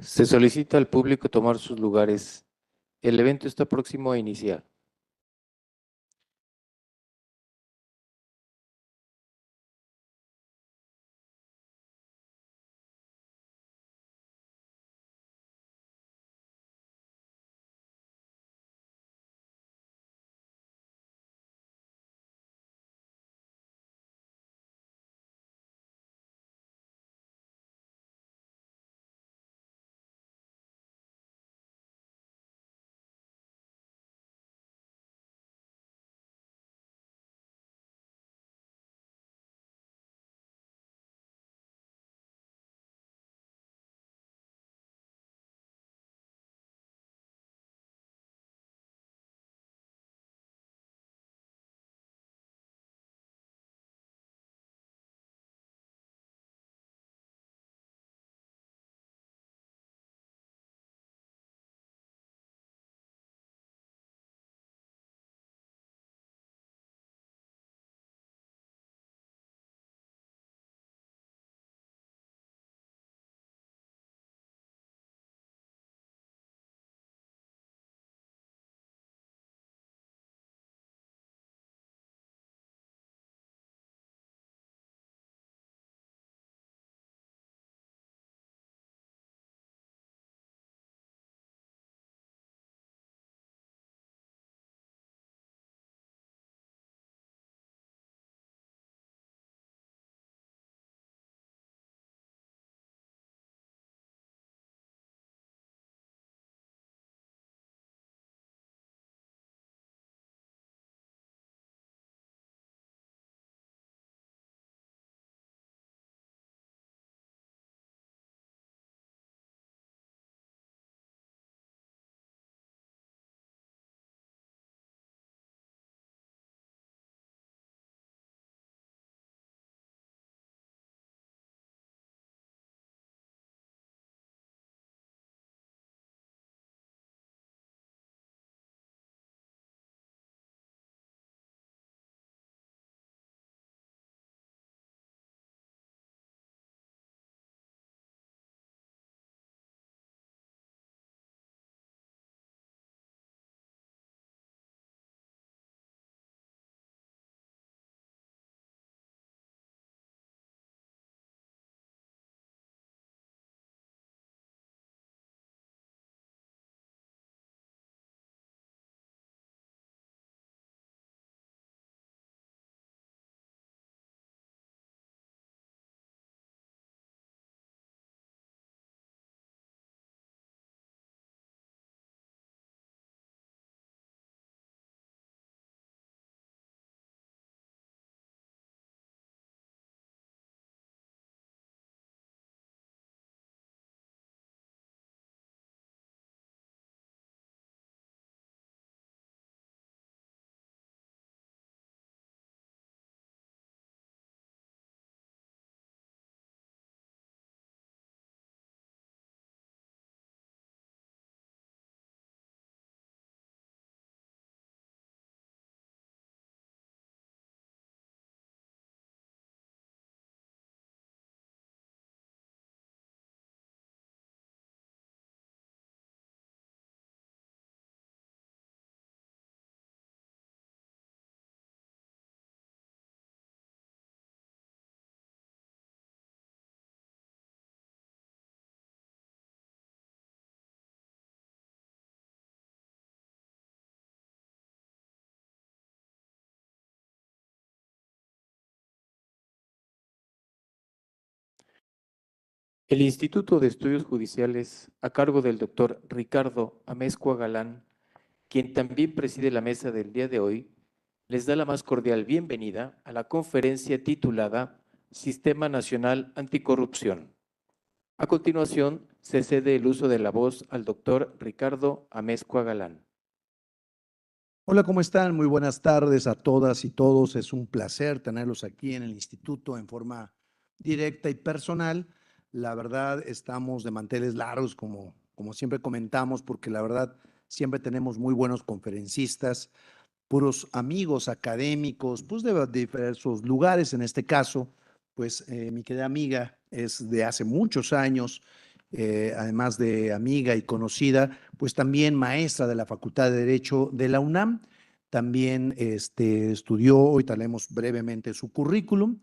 Se solicita al público tomar sus lugares. El evento está próximo a iniciar. El Instituto de Estudios Judiciales, a cargo del doctor Ricardo Amezcua Galán, quien también preside la mesa del día de hoy, les da la más cordial bienvenida a la conferencia titulada Sistema Nacional Anticorrupción. A continuación, se cede el uso de la voz al doctor Ricardo Amezcua Galán. Hola, ¿cómo están? Muy buenas tardes a todas y todos. Es un placer tenerlos aquí en el instituto en forma directa y personal. La verdad, estamos de manteles largos, como siempre comentamos, porque la verdad siempre tenemos muy buenos conferencistas, puros amigos académicos, pues de diversos lugares. En este caso, pues mi querida amiga es de hace muchos años además de amiga y conocida, pues también maestra de la Facultad de Derecho de la UNAM. También estudió, ahorita leemos brevemente su currículum,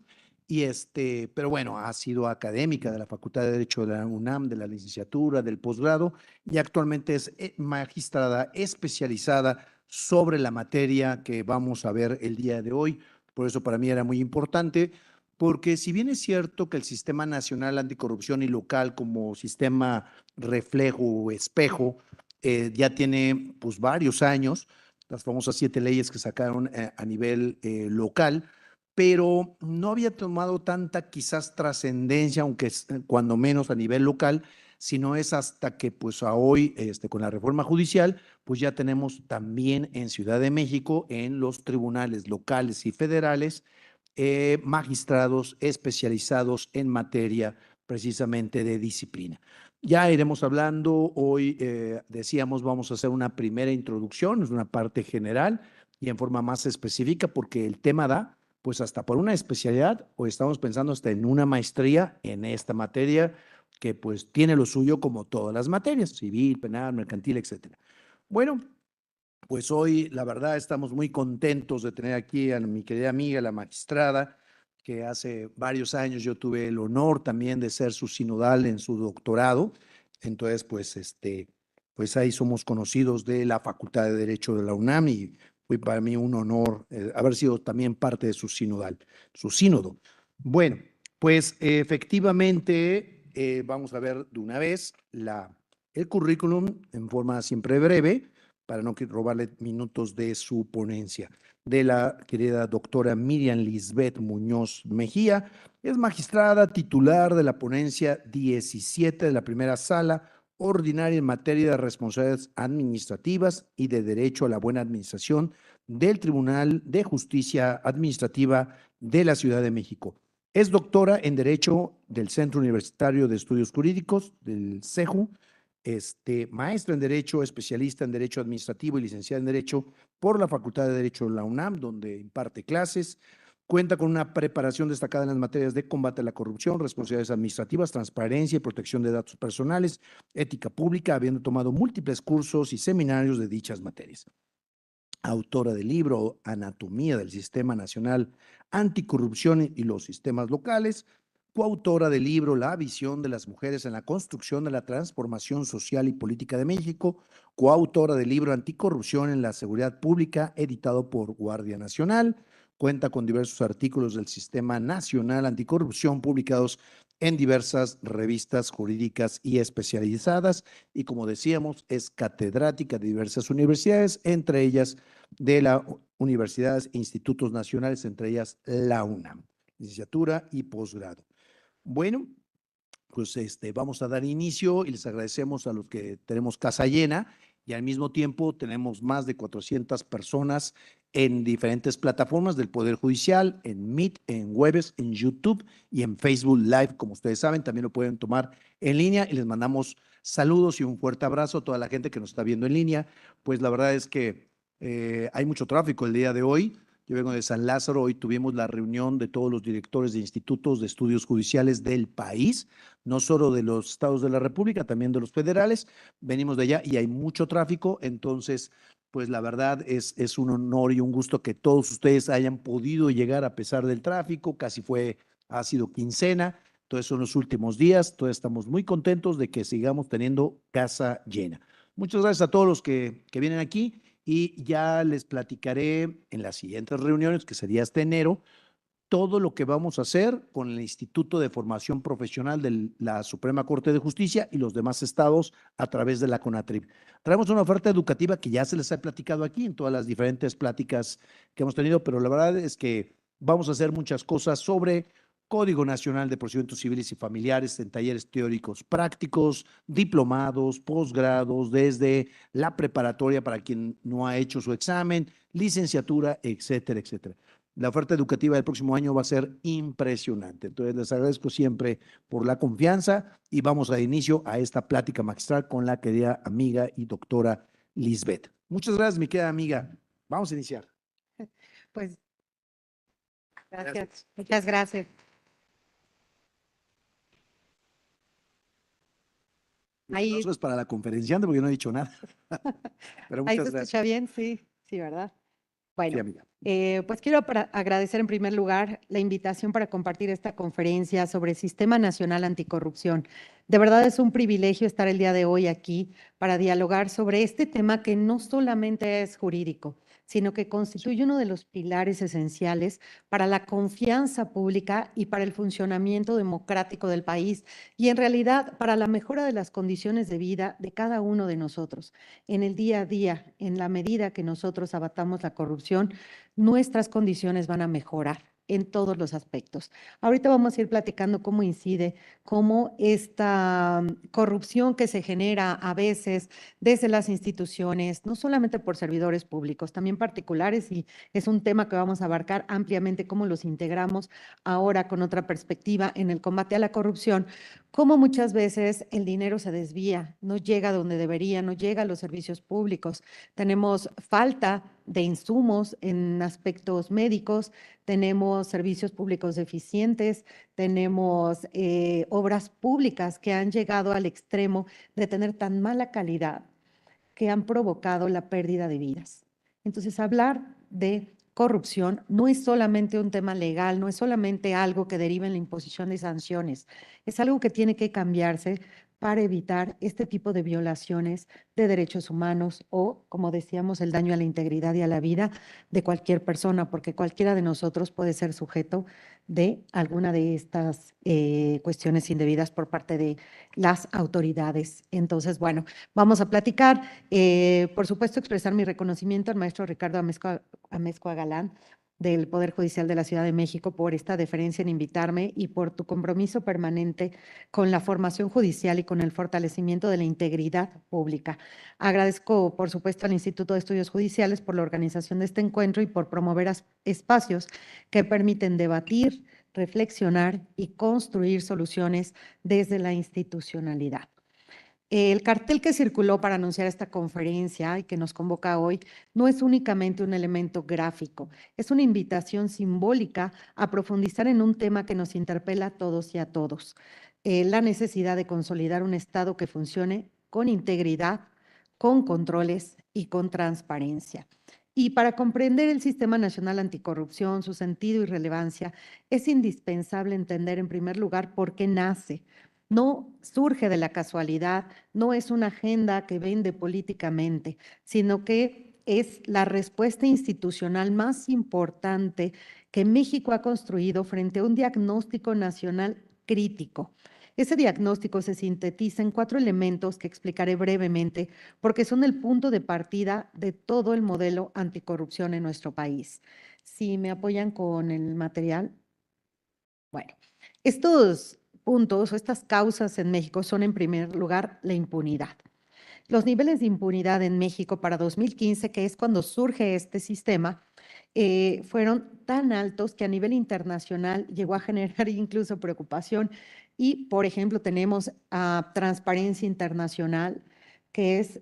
pero bueno, ha sido académica de la Facultad de Derecho de la UNAM, de la licenciatura, del posgrado, y actualmente es magistrada especializada sobre la materia que vamos a ver el día de hoy. Por eso para mí era muy importante, porque si bien es cierto que el Sistema Nacional Anticorrupción y local como sistema reflejo o espejo ya tiene pues varios años, las famosas 7 leyes que sacaron a nivel local, pero no había tomado tanta quizás trascendencia, aunque cuando menos a nivel local, sino es hasta que pues a hoy con la reforma judicial pues ya tenemos también en Ciudad de México en los tribunales locales y federales magistrados especializados en materia precisamente de disciplina. Ya iremos hablando, hoy decíamos vamos a hacer una primera introducción, es una parte general y en forma más específica porque el tema da pues hasta por una especialidad o estamos pensando hasta en una maestría en esta materia que pues tiene lo suyo como todas las materias, civil, penal, mercantil, etcétera. Bueno, pues hoy, la verdad, estamos muy contentos de tener aquí a mi querida amiga, la magistrada, que hace varios años yo tuve el honor también de ser su sinodal en su doctorado. Entonces, pues, pues ahí somos conocidos de la Facultad de Derecho de la UNAM y fue para mí un honor haber sido también parte de su sinodal, su sínodo. Bueno, pues efectivamente, vamos a ver de una vez el currículum en forma siempre breve para no robarle minutos de su ponencia, de la querida doctora Miriam Lisbeth Muñoz Mejía. Es magistrada titular de la ponencia 17 de la primera sala ordinaria en materia de responsabilidades administrativas y de derecho a la buena administración del Tribunal de Justicia Administrativa de la Ciudad de México. Es doctora en Derecho del Centro Universitario de Estudios Jurídicos, del CEJU, maestra en Derecho, especialista en Derecho Administrativo y licenciada en Derecho por la Facultad de Derecho de la UNAM, donde imparte clases. Cuenta con una preparación destacada en las materias de combate a la corrupción, responsabilidades administrativas, transparencia y protección de datos personales, ética pública, habiendo tomado múltiples cursos y seminarios de dichas materias. Autora del libro Anatomía del Sistema Nacional Anticorrupción y los Sistemas Locales, coautora del libro La visión de las mujeres en la construcción de la transformación social y política de México, coautora del libro Anticorrupción en la seguridad pública, editado por Guardia Nacional, cuenta con diversos artículos del Sistema Nacional Anticorrupción publicados en diversas revistas jurídicas y especializadas, y como decíamos, es catedrática de diversas universidades, entre ellas de las universidades e institutos nacionales, entre ellas la UNAM, licenciatura y posgrado. Bueno, pues vamos a dar inicio y les agradecemos a los que tenemos casa llena y al mismo tiempo tenemos más de 400 personas en diferentes plataformas del Poder Judicial, en Meet, en Webex, en YouTube y en Facebook Live. Como ustedes saben, también lo pueden tomar en línea y les mandamos saludos y un fuerte abrazo a toda la gente que nos está viendo en línea. Pues la verdad es que hay mucho tráfico el día de hoy. Yo vengo de San Lázaro, hoy tuvimos la reunión de todos los directores de institutos de estudios judiciales del país, no solo de los estados de la República, también de los federales. Venimos de allá y hay mucho tráfico, entonces, pues la verdad es un honor y un gusto que todos ustedes hayan podido llegar a pesar del tráfico, ha sido quincena, entonces son los últimos días, todos estamos muy contentos de que sigamos teniendo casa llena. Muchas gracias a todos los que vienen aquí y ya les platicaré en las siguientes reuniones, que sería hasta enero, todo lo que vamos a hacer con el Instituto de Formación Profesional de la Suprema Corte de Justicia y los demás estados a través de la CONATRIP. Traemos una oferta educativa que ya se les ha platicado aquí en todas las diferentes pláticas que hemos tenido, pero la verdad es que vamos a hacer muchas cosas sobre Código Nacional de Procedimientos Civiles y Familiares en talleres teóricos prácticos, diplomados, posgrados, desde la preparatoria para quien no ha hecho su examen, licenciatura, etcétera, etcétera. La oferta educativa del próximo año va a ser impresionante. Entonces, les agradezco siempre por la confianza y vamos a dar inicio a esta plática magistral con la querida amiga y doctora Lisbeth. Muchas gracias, mi querida amiga. Vamos a iniciar. Pues gracias, muchas gracias. Ahí, Eso es para la conferenciante porque no he dicho nada. Pero ahí se muchas gracias. escucha bien, sí, sí, ¿verdad? Sí, Bueno, amiga. pues quiero agradecer en primer lugar la invitación para compartir esta conferencia sobre el Sistema Nacional Anticorrupción. De verdad es un privilegio estar el día de hoy aquí para dialogar sobre este tema que no solamente es jurídico, sino que constituye uno de los pilares esenciales para la confianza pública y para el funcionamiento democrático del país y en realidad para la mejora de las condiciones de vida de cada uno de nosotros. En el día a día, en la medida que nosotros abatamos la corrupción, nuestras condiciones van a mejorar en todos los aspectos. Ahorita vamos a ir platicando cómo incide, cómo esta corrupción que se genera a veces desde las instituciones, no solamente por servidores públicos, también particulares, y es un tema que vamos a abarcar ampliamente, cómo los integramos ahora con otra perspectiva en el combate a la corrupción, cómo muchas veces el dinero se desvía, no llega donde debería, no llega a los servicios públicos. Tenemos falta de insumos en aspectos médicos, tenemos servicios públicos deficientes, tenemos obras públicas que han llegado al extremo de tener tan mala calidad que han provocado la pérdida de vidas. Entonces, hablar de corrupción no es solamente un tema legal, no es solamente algo que deriva en la imposición de sanciones, es algo que tiene que cambiarse para evitar este tipo de violaciones de derechos humanos o, como decíamos, el daño a la integridad y a la vida de cualquier persona, porque cualquiera de nosotros puede ser sujeto de alguna de estas cuestiones indebidas por parte de las autoridades. Entonces, bueno, vamos a platicar. Por supuesto, expresar mi reconocimiento al maestro Ricardo Amezcua Galán del Poder Judicial de la Ciudad de México por esta deferencia en invitarme y por tu compromiso permanente con la formación judicial y con el fortalecimiento de la integridad pública. Agradezco, por supuesto, al Instituto de Estudios Judiciales por la organización de este encuentro y por promover espacios que permiten debatir, reflexionar y construir soluciones desde la institucionalidad. El cartel que circuló para anunciar esta conferencia y que nos convoca hoy no es únicamente un elemento gráfico, es una invitación simbólica a profundizar en un tema que nos interpela a todos y a todos, la necesidad de consolidar un Estado que funcione con integridad, con controles y con transparencia. Y para comprender el Sistema Nacional Anticorrupción, su sentido y relevancia, es indispensable entender en primer lugar por qué nace. No surge de la casualidad, no es una agenda que vende políticamente, sino que es la respuesta institucional más importante que México ha construido frente a un diagnóstico nacional crítico. Ese diagnóstico se sintetiza en 4 elementos que explicaré brevemente porque son el punto de partida de todo el modelo anticorrupción en nuestro país. Si me apoyan con el material. Bueno, estos puntos o estas causas en México son en primer lugar la impunidad. Los niveles de impunidad en México para 2015, que es cuando surge este sistema, fueron tan altos que a nivel internacional llegó a generar incluso preocupación. Y, por ejemplo, tenemos a Transparencia Internacional, que es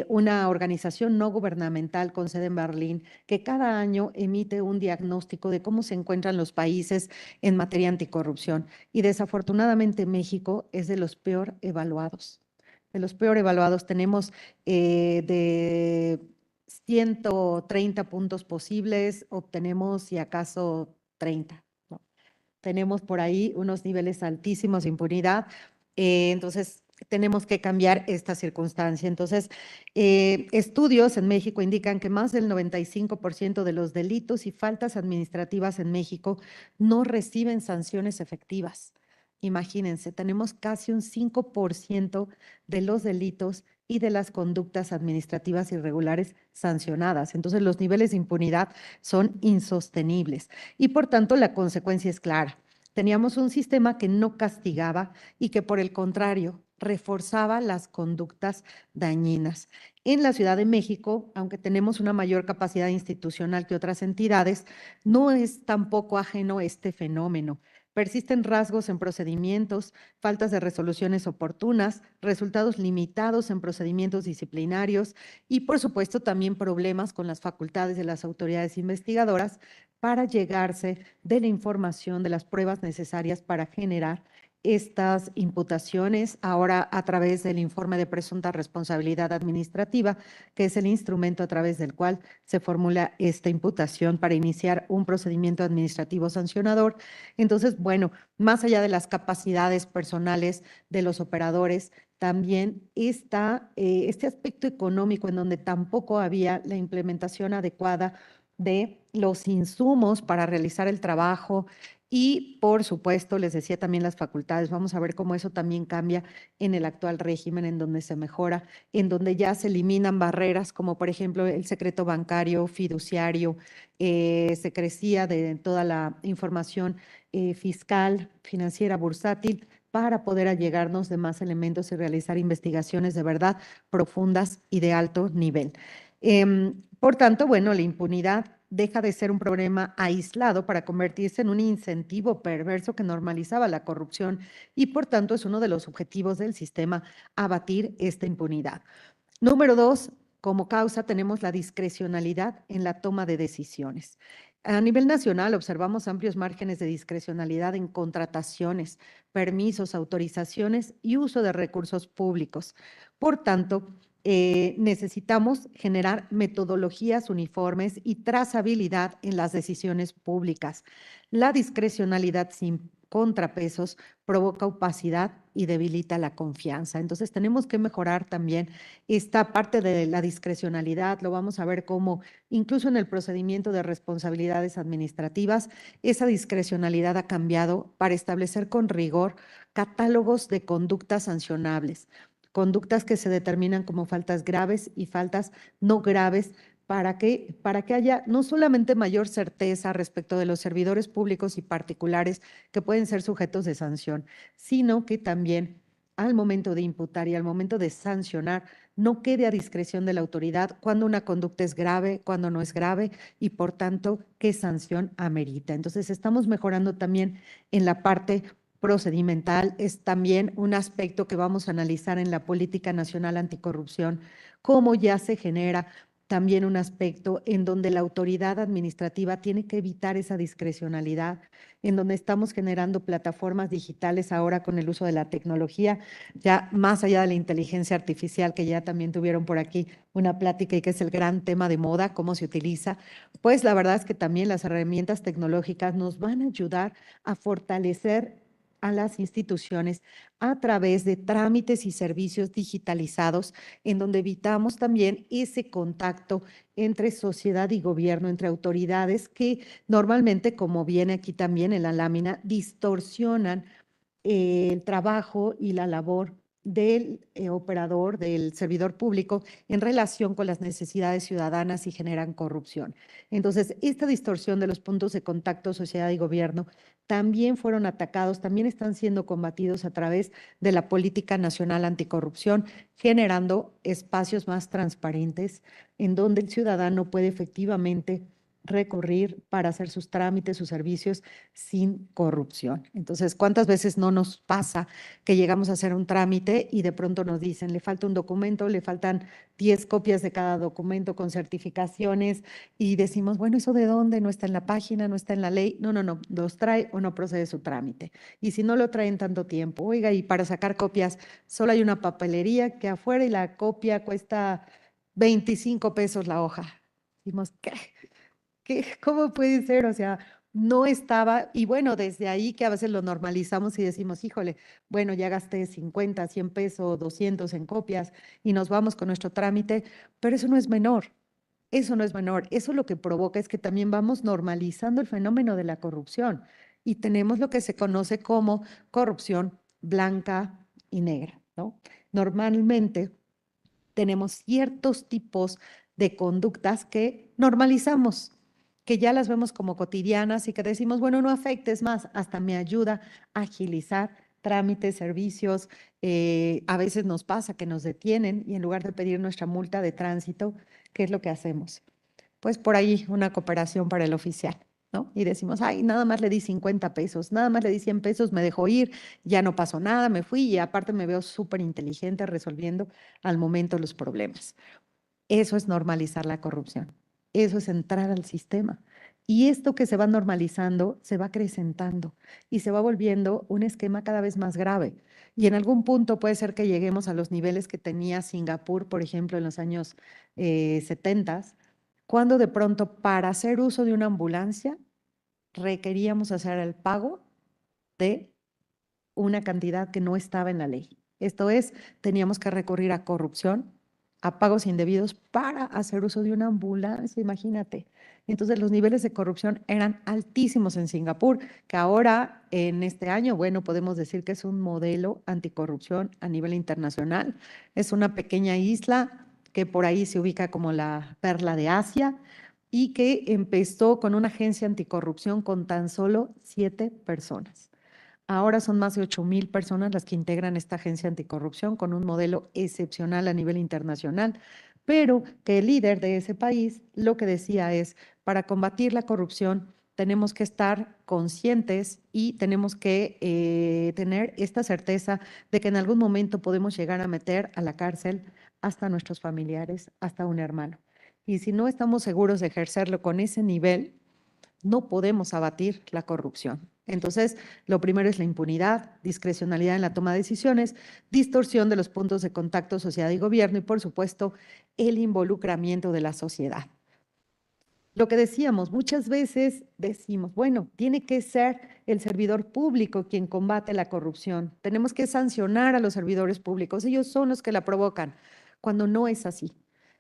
una organización no gubernamental con sede en Berlín, que cada año emite un diagnóstico de cómo se encuentran los países en materia anticorrupción. Y desafortunadamente México es de los peor evaluados. De los peor evaluados tenemos de 130 puntos posibles, obtenemos si acaso 30. ¿No? Tenemos por ahí unos niveles altísimos de impunidad, entonces tenemos que cambiar esta circunstancia. Entonces, estudios en México indican que más del 95% de los delitos y faltas administrativas en México no reciben sanciones efectivas. Imagínense, tenemos casi un 5% de los delitos y de las conductas administrativas irregulares sancionadas. Entonces, los niveles de impunidad son insostenibles y, por tanto, la consecuencia es clara. Teníamos un sistema que no castigaba y que, por el contrario, reforzaba las conductas dañinas. En la Ciudad de México, aunque tenemos una mayor capacidad institucional que otras entidades, no es tampoco ajeno este fenómeno. Persisten rasgos en procedimientos, faltas de resoluciones oportunas, resultados limitados en procedimientos disciplinarios y, por supuesto, también problemas con las facultades de las autoridades investigadoras para llegarse de la información, de las pruebas necesarias para generar estas imputaciones ahora a través del informe de presunta responsabilidad administrativa, que es el instrumento a través del cual se formula esta imputación para iniciar un procedimiento administrativo sancionador. Entonces, bueno, más allá de las capacidades personales de los operadores, también está este aspecto económico en donde tampoco había la implementación adecuada de los insumos para realizar el trabajo y, por supuesto, les decía también las facultades. Vamos a ver cómo eso también cambia en el actual régimen, en donde se mejora, en donde ya se eliminan barreras como, por ejemplo, el secreto bancario, fiduciario, secrecía de toda la información fiscal, financiera, bursátil, para poder allegarnos de más elementos y realizar investigaciones de verdad profundas y de alto nivel. Por tanto, bueno, la impunidad deja de ser un problema aislado para convertirse en un incentivo perverso que normalizaba la corrupción y, por tanto, es uno de los objetivos del sistema abatir esta impunidad. Número 2, como causa tenemos la discrecionalidad en la toma de decisiones. A nivel nacional observamos amplios márgenes de discrecionalidad en contrataciones, permisos, autorizaciones y uso de recursos públicos. Por tanto, necesitamos generar metodologías uniformes y trazabilidad en las decisiones públicas. La discrecionalidad sin contrapesos provoca opacidad y debilita la confianza. Entonces tenemos que mejorar también esta parte de la discrecionalidad. Lo vamos a ver cómo incluso en el procedimiento de responsabilidades administrativas, esa discrecionalidad ha cambiado para establecer con rigor catálogos de conductas sancionables, conductas que se determinan como faltas graves y faltas no graves, para que haya no solamente mayor certeza respecto de los servidores públicos y particulares que pueden ser sujetos de sanción, sino que también al momento de imputar y al momento de sancionar no quede a discreción de la autoridad cuando una conducta es grave, cuando no es grave y por tanto qué sanción amerita. Entonces estamos mejorando también en la parte procedimental. Es también un aspecto que vamos a analizar en la Política Nacional Anticorrupción, cómo ya se genera también un aspecto en donde la autoridad administrativa tiene que evitar esa discrecionalidad, en donde estamos generando plataformas digitales ahora con el uso de la tecnología, ya más allá de la inteligencia artificial, que ya también tuvieron por aquí una plática y que es el gran tema de moda, cómo se utiliza, pues la verdad es que también las herramientas tecnológicas nos van a ayudar a fortalecer a las instituciones a través de trámites y servicios digitalizados, en donde evitamos también ese contacto entre sociedad y gobierno, entre autoridades que normalmente, como viene aquí también en la lámina, distorsionan el trabajo y la labor del operador, del servidor público en relación con las necesidades ciudadanas y generan corrupción. Entonces, esta distorsión de los puntos de contacto sociedad y gobierno también fueron atacados, también están siendo combatidos a través de la Política Nacional Anticorrupción, generando espacios más transparentes en donde el ciudadano puede efectivamente recurrir para hacer sus trámites, sus servicios sin corrupción. Entonces, ¿cuántas veces no nos pasa que llegamos a hacer un trámite y de pronto nos dicen, le falta un documento, le faltan 10 copias de cada documento con certificaciones y decimos, bueno, ¿eso de dónde? No está en la página, no está en la ley. No, los trae o no procede su trámite. Y si no lo traen tanto tiempo, oiga, y para sacar copias solo hay una papelería que afuera y la copia cuesta 25 pesos la hoja. Decimos, ¿qué? ¿Cómo puede ser? O sea, no estaba, y bueno, desde ahí que a veces lo normalizamos y decimos, híjole, bueno, ya gasté 50, 100 pesos, 200 en copias y nos vamos con nuestro trámite, pero eso no es menor, eso no es menor. Eso lo que provoca es que también vamos normalizando el fenómeno de la corrupción y tenemos lo que se conoce como corrupción blanca y negra, ¿no? Normalmente tenemos ciertos tipos de conductas que normalizamos, que ya las vemos como cotidianas y que decimos, bueno, no afectes más, hasta me ayuda a agilizar trámites, servicios. A veces nos pasa que nos detienen y en lugar de pedir nuestra multa de tránsito, ¿qué es lo que hacemos? Pues por ahí una cooperación para el oficial, ¿no? Y decimos, ay, nada más le di 50 pesos, nada más le di 100 pesos, me dejó ir, ya no pasó nada, me fui y aparte me veo súper inteligente resolviendo al momento los problemas. Eso es normalizar la corrupción. Eso es entrar al sistema. Y esto que se va normalizando se va acrecentando y se va volviendo un esquema cada vez más grave. Y en algún punto puede ser que lleguemos a los niveles que tenía Singapur, por ejemplo, en los años 70, cuando de pronto para hacer uso de una ambulancia requeríamos hacer el pago de una cantidad que no estaba en la ley. Esto es, teníamos que recurrir a corrupción, a pagos indebidos para hacer uso de una ambulancia, imagínate. Entonces los niveles de corrupción eran altísimos en Singapur, que ahora en este año, bueno, podemos decir que es un modelo anticorrupción a nivel internacional. Es una pequeña isla que por ahí se ubica como la perla de Asia y que empezó con una agencia anticorrupción con tan solo 7 personas. Ahora son más de 8,000 personas las que integran esta agencia anticorrupción con un modelo excepcional a nivel internacional, pero que el líder de ese país lo que decía es, para combatir la corrupción tenemos que estar conscientes y tenemos que tener esta certeza de que en algún momento podemos llegar a meter a la cárcel hasta nuestros familiares, hasta un hermano. Y si no estamos seguros de ejercerlo con ese nivel, no podemos abatir la corrupción. Entonces, lo primero es la impunidad, discrecionalidad en la toma de decisiones, distorsión de los puntos de contacto sociedad y gobierno y, por supuesto, el involucramiento de la sociedad. Lo que decíamos, muchas veces decimos, bueno, tiene que ser el servidor público quien combate la corrupción. Tenemos que sancionar a los servidores públicos, ellos son los que la provocan, cuando no es así.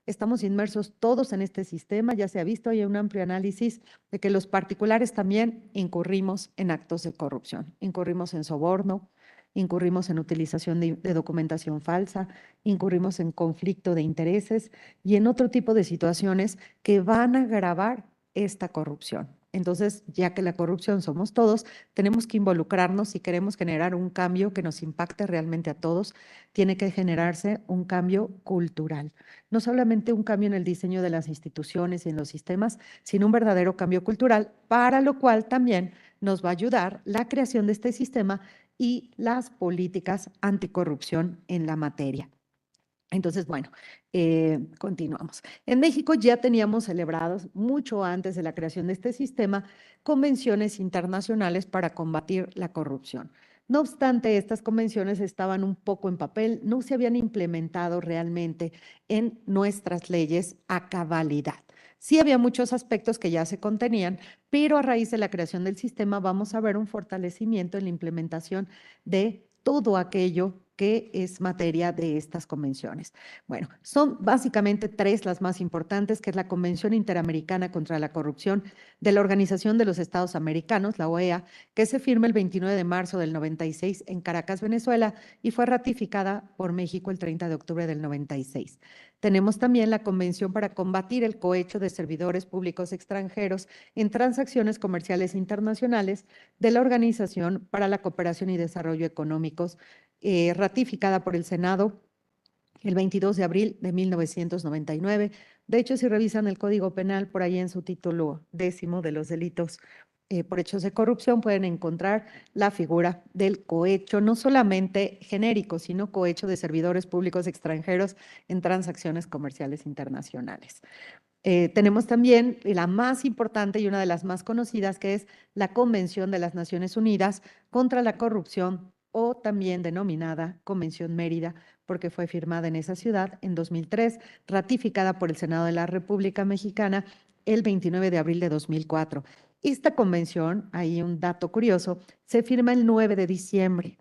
Estamos inmersos todos en este sistema, ya se ha visto, hay un amplio análisis de que los particulares también incurrimos en actos de corrupción, incurrimos en soborno, incurrimos en utilización de documentación falsa, incurrimos en conflicto de intereses y en otro tipo de situaciones que van a agravar esta corrupción. Entonces, ya que la corrupción somos todos, tenemos que involucrarnos si queremos generar un cambio que nos impacte realmente a todos. Tiene que generarse un cambio cultural, no solamente un cambio en el diseño de las instituciones y en los sistemas, sino un verdadero cambio cultural, para lo cual también nos va a ayudar la creación de este sistema y las políticas anticorrupción en la materia. Entonces, bueno, continuamos. En México ya teníamos celebrados, mucho antes de la creación de este sistema, convenciones internacionales para combatir la corrupción. No obstante, estas convenciones estaban un poco en papel, no se habían implementado realmente en nuestras leyes a cabalidad. Sí había muchos aspectos que ya se contenían, pero a raíz de la creación del sistema vamos a ver un fortalecimiento en la implementación de todo aquello que es materia de estas convenciones. Bueno, son básicamente 3 las más importantes, que es la Convención Interamericana contra la Corrupción de la Organización de los Estados Americanos, la OEA, que se firma el 29 de marzo del 96 en Caracas, Venezuela, y fue ratificada por México el 30 de octubre del 96. Tenemos también la Convención para combatir el cohecho de servidores públicos extranjeros en transacciones comerciales internacionales de la Organización para la Cooperación y Desarrollo Económicos, ratificada por el Senado el 22 de abril de 1999. De hecho, si revisan el Código Penal, por ahí en su título 10 de los delitos por hechos de corrupción, pueden encontrar la figura del cohecho, no solamente genérico, sino cohecho de servidores públicos extranjeros en transacciones comerciales internacionales. Tenemos también la más importante y una de las más conocidas, que es la Convención de las Naciones Unidas contra la Corrupción, o también denominada Convención Mérida, porque fue firmada en esa ciudad en 2003, ratificada por el Senado de la República Mexicana el 29 de abril de 2004. Esta convención, hay un dato curioso, se firma el 9 de diciembre.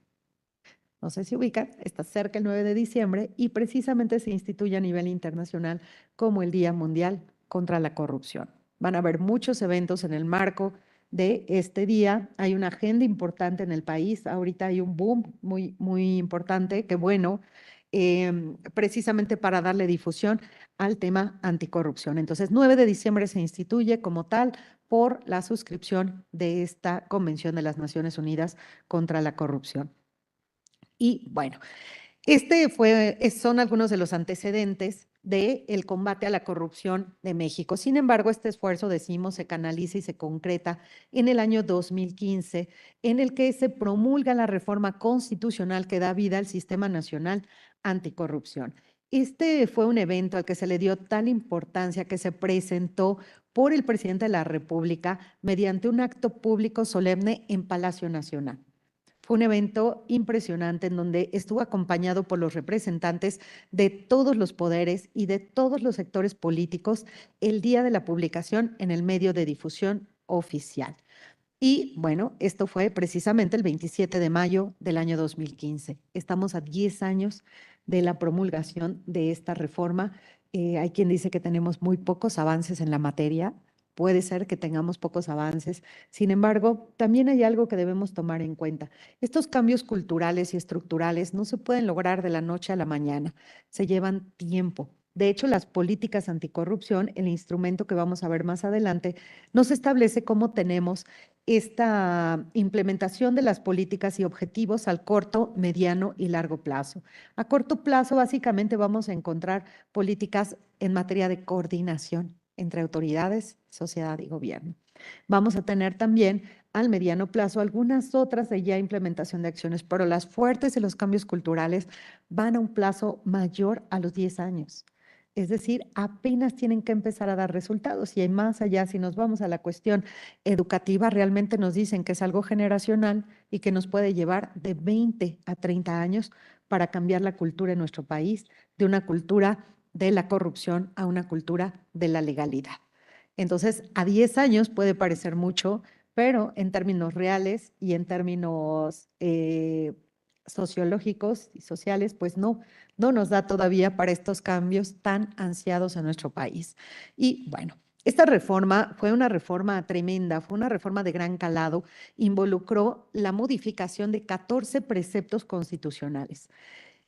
No sé si ubican, está cerca el 9 de diciembre y precisamente se instituye a nivel internacional como el Día Mundial contra la Corrupción. Van a haber muchos eventos en el marco de este día. Hay una agenda importante en el país. Ahorita hay un boom muy importante, que bueno, precisamente para darle difusión al tema anticorrupción. Entonces, 9 de diciembre se instituye como tal por la suscripción de esta Convención de las Naciones Unidas contra la Corrupción. Y bueno, son algunos de los antecedentes del combate a la corrupción de México. Sin embargo, este esfuerzo, decimos, se canaliza y se concreta en el año 2015, en el que se promulga la reforma constitucional que da vida al Sistema Nacional Anticorrupción. Este fue un evento al que se le dio tal importancia que se presentó por el presidente de la República mediante un acto público solemne en Palacio Nacional. Fue un evento impresionante en donde estuvo acompañado por los representantes de todos los poderes y de todos los sectores políticos el día de la publicación en el medio de difusión oficial. Y bueno, esto fue precisamente el 27 de mayo del año 2015. Estamos a 10 años de la promulgación de esta reforma. Hay quien dice que tenemos muy pocos avances en la materia. Puede ser que tengamos pocos avances. Sin embargo, también hay algo que debemos tomar en cuenta. Estos cambios culturales y estructurales no se pueden lograr de la noche a la mañana. Se llevan tiempo. De hecho, las políticas anticorrupción, el instrumento que vamos a ver más adelante, nos establece cómo tenemos esta implementación de las políticas y objetivos al corto, mediano y largo plazo. A corto plazo, básicamente, vamos a encontrar políticas en materia de coordinación entre autoridades, sociedad y gobierno. Vamos a tener también al mediano plazo algunas otras de ya implementación de acciones, pero las fuertes de los cambios culturales van a un plazo mayor a los 10 años. Es decir, apenas tienen que empezar a dar resultados. Y hay más allá, si nos vamos a la cuestión educativa, realmente nos dicen que es algo generacional y que nos puede llevar de 20 a 30 años para cambiar la cultura en nuestro país, de una cultura de la corrupción a una cultura de la legalidad. Entonces, a 10 años puede parecer mucho, pero en términos reales y en términos sociológicos y sociales, pues no nos da todavía para estos cambios tan ansiados en nuestro país. Y bueno, esta reforma fue una reforma tremenda, fue una reforma de gran calado, involucró la modificación de 14 preceptos constitucionales.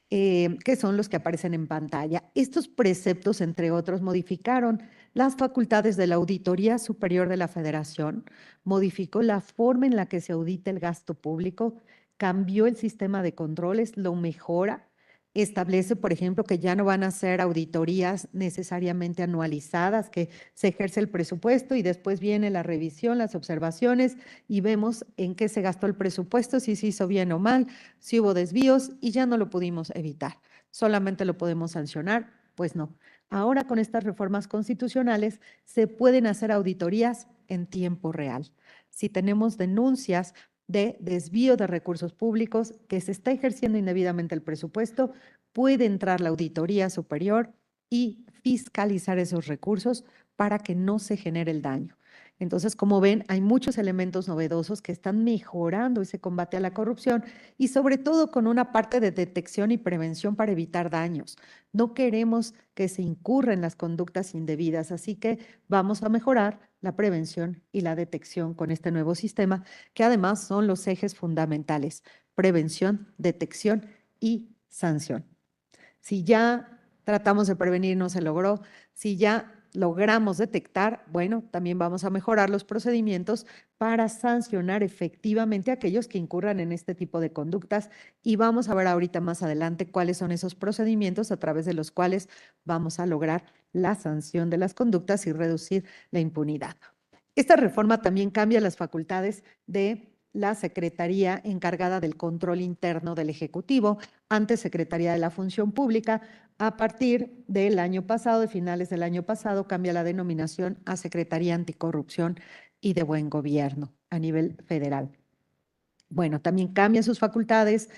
Que son los que aparecen en pantalla. Estos preceptos, entre otros, modificaron las facultades de la Auditoría Superior de la Federación, modificó la forma en la que se audita el gasto público, cambió el sistema de controles, lo mejora, establece, por ejemplo, que ya no van a ser auditorías necesariamente anualizadas, que se ejerce el presupuesto y después viene la revisión, las observaciones y vemos en qué se gastó el presupuesto, si se hizo bien o mal, si hubo desvíos y ya no lo pudimos evitar. Solamente lo podemos sancionar, pues no. Ahora con estas reformas constitucionales se pueden hacer auditorías en tiempo real. Si tenemos denuncias de desvío de recursos públicos, que se está ejerciendo indebidamente el presupuesto, puede entrar la auditoría superior y fiscalizar esos recursos para que no se genere el daño. Entonces, como ven, hay muchos elementos novedosos que están mejorando ese combate a la corrupción y sobre todo con una parte de detección y prevención para evitar daños. No queremos que se incurran las conductas indebidas, así que vamos a mejorar la prevención y la detección con este nuevo sistema, que además son los ejes fundamentales: prevención, detección y sanción. Si ya tratamos de prevenir, no se logró. Si ya logramos detectar, bueno, también vamos a mejorar los procedimientos para sancionar efectivamente a aquellos que incurran en este tipo de conductas y vamos a ver ahorita más adelante cuáles son esos procedimientos a través de los cuales vamos a lograr la sanción de las conductas y reducir la impunidad. Esta reforma también cambia las facultades de la Secretaría encargada del control interno del Ejecutivo, antes Secretaría de la Función Pública. A partir del año pasado, de finales del año pasado, cambia la denominación a Secretaría Anticorrupción y de Buen Gobierno a nivel federal. Bueno, también cambia sus facultades,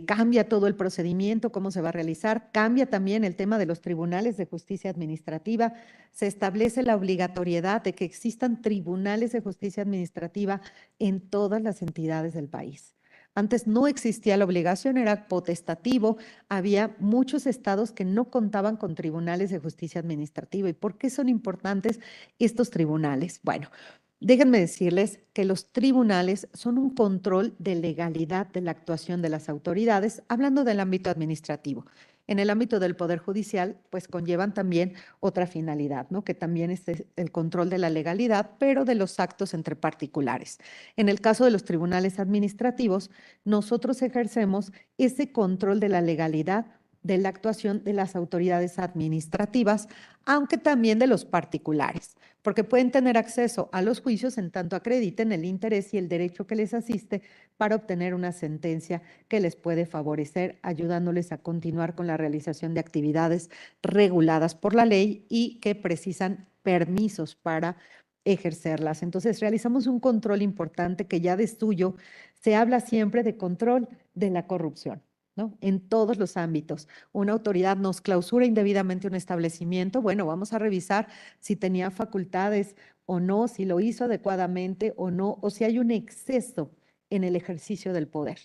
cambia todo el procedimiento, cómo se va a realizar, cambia también el tema de los tribunales de justicia administrativa, se establece la obligatoriedad de que existan tribunales de justicia administrativa en todas las entidades del país. Antes no existía la obligación, era potestativo, había muchos estados que no contaban con tribunales de justicia administrativa. ¿Y por qué son importantes estos tribunales? Bueno, déjenme decirles que los tribunales son un control de legalidad de la actuación de las autoridades, hablando del ámbito administrativo. En el ámbito del Poder Judicial, pues conllevan también otra finalidad, ¿no? Que también es el control de la legalidad, pero de los actos entre particulares. En el caso de los tribunales administrativos, nosotros ejercemos ese control de la legalidad de la actuación de las autoridades administrativas, aunque también de los particulares. porque pueden tener acceso a los juicios en tanto acrediten el interés y el derecho que les asiste para obtener una sentencia que les puede favorecer, ayudándoles a continuar con la realización de actividades reguladas por la ley y que precisan permisos para ejercerlas. Entonces, realizamos un control importante que ya de suyo se habla siempre de control de la corrupción, ¿no? En todos los ámbitos. Una autoridad nos clausura indebidamente un establecimiento, bueno, vamos a revisar si tenía facultades o no, si lo hizo adecuadamente o no, o si hay un exceso en el ejercicio del poder.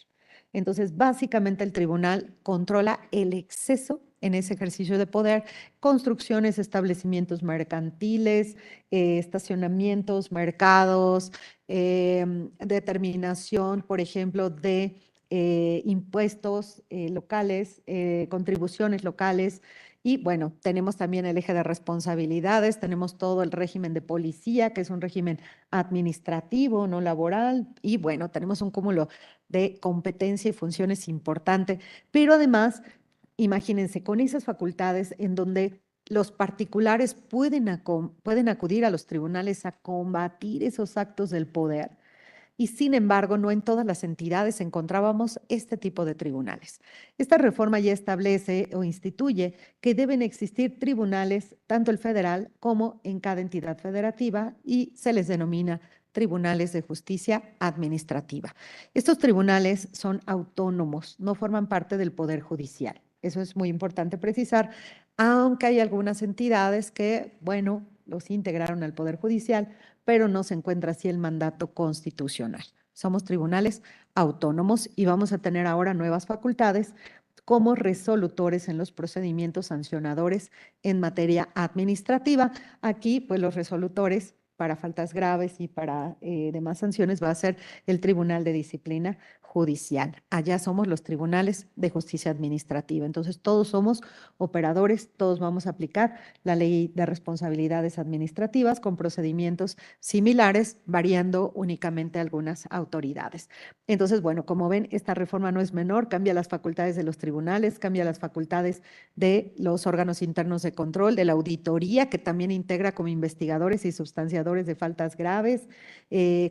Entonces, básicamente el tribunal controla el exceso en ese ejercicio de poder, construcciones, establecimientos mercantiles, estacionamientos, mercados, determinación, por ejemplo, de impuestos locales, contribuciones locales. Y bueno, tenemos también el eje de responsabilidades, tenemos todo el régimen de policía, que es un régimen administrativo, no laboral, y bueno, tenemos un cúmulo de competencia y funciones importante, pero además, imagínense, con esas facultades en donde los particulares pueden acudir a los tribunales a combatir esos actos del poder. Y sin embargo, no en todas las entidades encontrábamos este tipo de tribunales. Esta reforma ya establece o instituye que deben existir tribunales, tanto el federal como en cada entidad federativa, y se les denomina tribunales de justicia administrativa. Estos tribunales son autónomos, no forman parte del Poder Judicial. Eso es muy importante precisar, aunque hay algunas entidades que, bueno, los integraron al Poder Judicial, pero no se encuentra así el mandato constitucional. Somos tribunales autónomos y vamos a tener ahora nuevas facultades como resolutores en los procedimientos sancionadores en materia administrativa. Aquí, pues los resolutores para faltas graves y para demás sanciones va a ser el Tribunal de Disciplina Judicial. Allá somos los tribunales de justicia administrativa. Entonces, todos somos operadores, todos vamos a aplicar la ley de responsabilidades administrativas con procedimientos similares, variando únicamente algunas autoridades. Entonces, bueno, como ven, esta reforma no es menor, cambia las facultades de los tribunales, cambia las facultades de los órganos internos de control, de la auditoría, que también integra como investigadores y sustanciadores de faltas graves,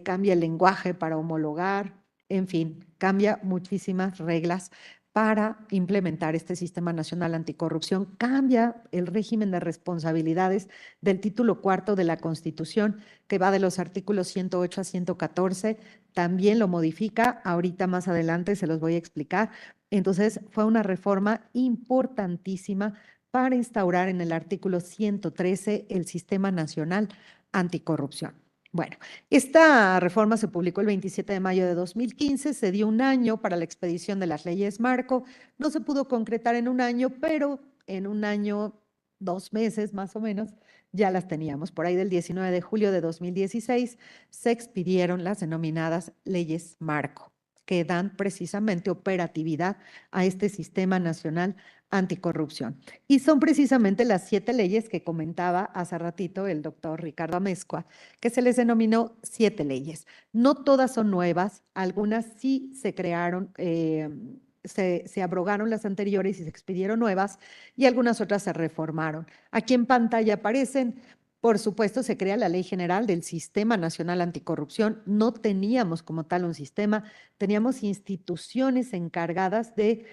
cambia el lenguaje para homologar, en fin, cambia muchísimas reglas para implementar este Sistema Nacional Anticorrupción, cambia el régimen de responsabilidades del título cuarto de la Constitución, que va de los artículos 108 a 114, también lo modifica, ahorita más adelante se los voy a explicar. Entonces, fue una reforma importantísima para instaurar en el artículo 113 el Sistema Nacional Anticorrupción. Bueno, esta reforma se publicó el 27 de mayo de 2015, se dio un año para la expedición de las leyes marco, no se pudo concretar en un año, pero en un año, 2 meses más o menos, ya las teníamos. Por ahí del 19 de julio de 2016 se expidieron las denominadas leyes marco, que dan precisamente operatividad a este Sistema Nacional Anticorrupción. Y son precisamente las 7 leyes que comentaba hace ratito el doctor Ricardo Amezcua, que se les denominó 7 leyes. No todas son nuevas, algunas sí se crearon, se abrogaron las anteriores y se expidieron nuevas, y algunas otras se reformaron. Aquí en pantalla aparecen. Por supuesto, se crea la Ley General del Sistema Nacional Anticorrupción. No teníamos como tal un sistema, teníamos instituciones encargadas de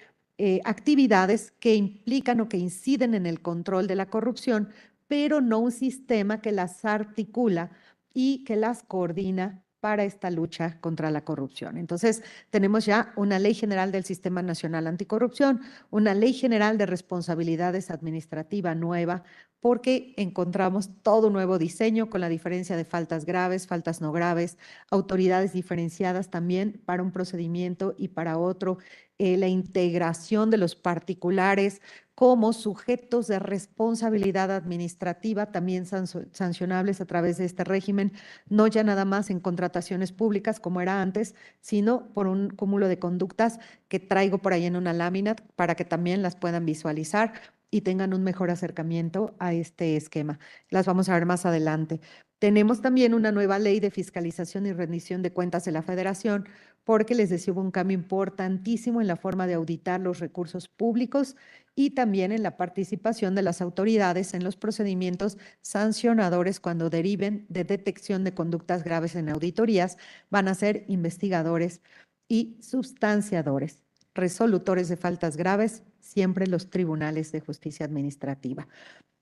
actividades que implican o que inciden en el control de la corrupción, pero no un sistema que las articula y que las coordina para esta lucha contra la corrupción. Entonces, tenemos ya una Ley General del Sistema Nacional Anticorrupción, una Ley General de Responsabilidades Administrativa nueva, porque encontramos todo un nuevo diseño con la diferencia de faltas graves, faltas no graves, autoridades diferenciadas también para un procedimiento y para otro, la integración de los particulares como sujetos de responsabilidad administrativa, también sancionables a través de este régimen, no ya nada más en contrataciones públicas como era antes, sino por un cúmulo de conductas que traigo por ahí en una lámina para que también las puedan visualizar y tengan un mejor acercamiento a este esquema. Las vamos a ver más adelante. Tenemos también una nueva ley de fiscalización y rendición de cuentas de la Federación, porque les decía, hubo un cambio importantísimo en la forma de auditar los recursos públicos y también en la participación de las autoridades en los procedimientos sancionadores cuando deriven de detección de conductas graves en auditorías, van a ser investigadores y sustanciadores, resolutores de faltas graves, siempre los tribunales de justicia administrativa.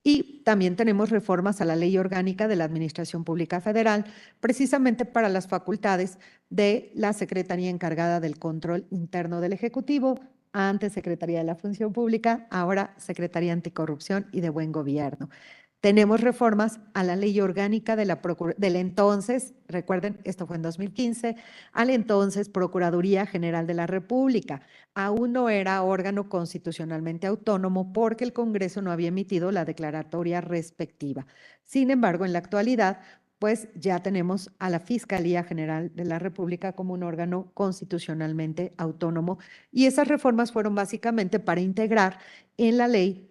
Y también tenemos reformas a la Ley Orgánica de la Administración Pública Federal, precisamente para las facultades de la Secretaría encargada del control interno del Ejecutivo, antes Secretaría de la Función Pública, ahora Secretaría Anticorrupción y de Buen Gobierno. Tenemos reformas a la Ley Orgánica de del entonces, recuerden, esto fue en 2015, al entonces Procuraduría General de la República. Aún no era órgano constitucionalmente autónomo porque el Congreso no había emitido la declaratoria respectiva. Sin embargo, en la actualidad, pues ya tenemos a la Fiscalía General de la República como un órgano constitucionalmente autónomo y esas reformas fueron básicamente para integrar en la ley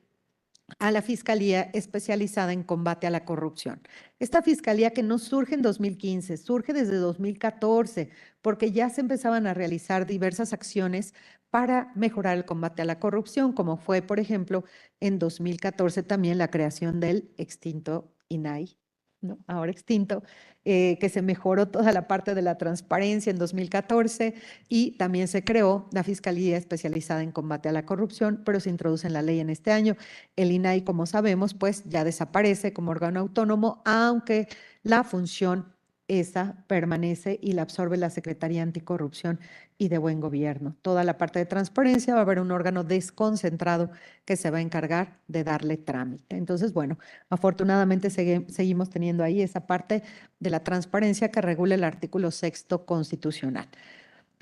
a la Fiscalía especializada en combate a la corrupción. Esta fiscalía que no surge en 2015, surge desde 2014, porque ya se empezaban a realizar diversas acciones para mejorar el combate a la corrupción, como fue, por ejemplo, en 2014 también la creación del extinto INAI, ¿no? Ahora extinto, que se mejoró toda la parte de la transparencia en 2014 y también se creó la Fiscalía Especializada en Combate a la Corrupción, pero se introduce en la ley en este año. El INAI, como sabemos, pues ya desaparece como órgano autónomo, aunque la función esa permanece y la absorbe la Secretaría Anticorrupción y de Buen Gobierno. Toda la parte de transparencia va a haber un órgano desconcentrado que se va a encargar de darle trámite. Entonces, bueno, afortunadamente seguimos teniendo ahí esa parte de la transparencia que regula el artículo 6º constitucional.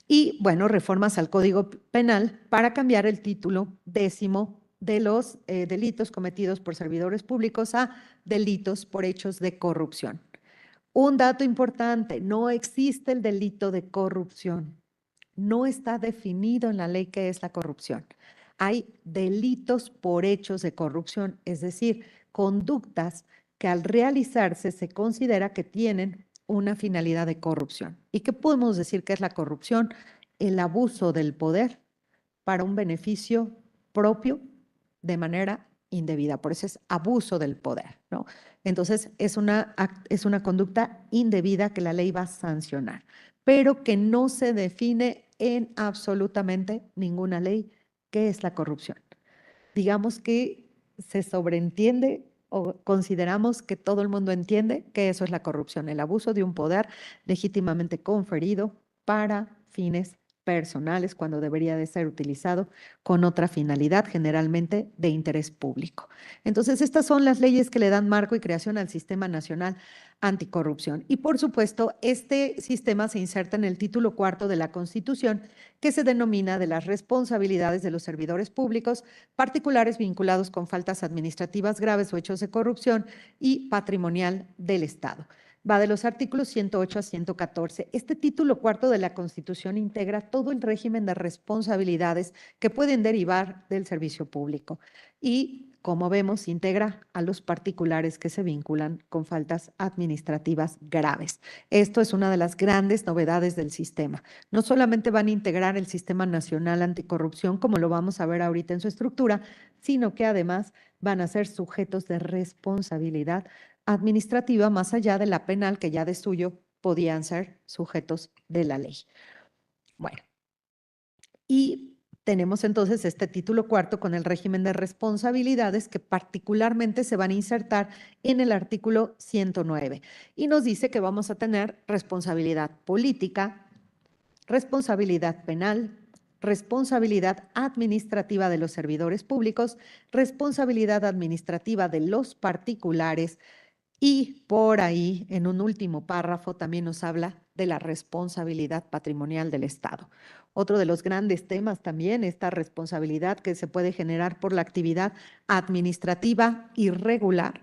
Y, bueno, reformas al Código Penal para cambiar el título 10º de los delitos cometidos por servidores públicos a delitos por hechos de corrupción. Un dato importante, no existe el delito de corrupción. No está definido en la ley qué es la corrupción. Hay delitos por hechos de corrupción, es decir, conductas que al realizarse se considera que tienen una finalidad de corrupción. ¿Y qué podemos decir que es la corrupción? El abuso del poder para un beneficio propio de manera indebida. Por eso es abuso del poder, ¿no? Entonces, es una conducta indebida que la ley va a sancionar, pero que no se define en absolutamente ninguna ley qué es la corrupción. Digamos que se sobreentiende o consideramos que todo el mundo entiende que eso es la corrupción, el abuso de un poder legítimamente conferido para fines personales cuando debería de ser utilizado con otra finalidad, generalmente de interés público. Entonces, estas son las leyes que le dan marco y creación al Sistema Nacional Anticorrupción. Y, por supuesto, este sistema se inserta en el título 4º de la Constitución, que se denomina de las responsabilidades de los servidores públicos, particulares vinculados con faltas administrativas graves o hechos de corrupción y patrimonial del Estado. Va de los artículos 108 a 114. Este título 4º de la Constitución integra todo el régimen de responsabilidades que pueden derivar del servicio público y, como vemos, integra a los particulares que se vinculan con faltas administrativas graves. Esto es una de las grandes novedades del sistema. No solamente van a integrar el Sistema Nacional Anticorrupción, como lo vamos a ver ahorita en su estructura, sino que además van a ser sujetos de responsabilidad administrativa más allá de la penal, que ya de suyo podían ser sujetos de la ley. Bueno, y tenemos entonces este título 4º con el régimen de responsabilidades que particularmente se van a insertar en el artículo 109 y nos dice que vamos a tener responsabilidad política, responsabilidad penal, responsabilidad administrativa de los servidores públicos, responsabilidad administrativa de los particulares. Y por ahí, en un último párrafo, también nos habla de la responsabilidad patrimonial del Estado. Otro de los grandes temas también, esta responsabilidad que se puede generar por la actividad administrativa irregular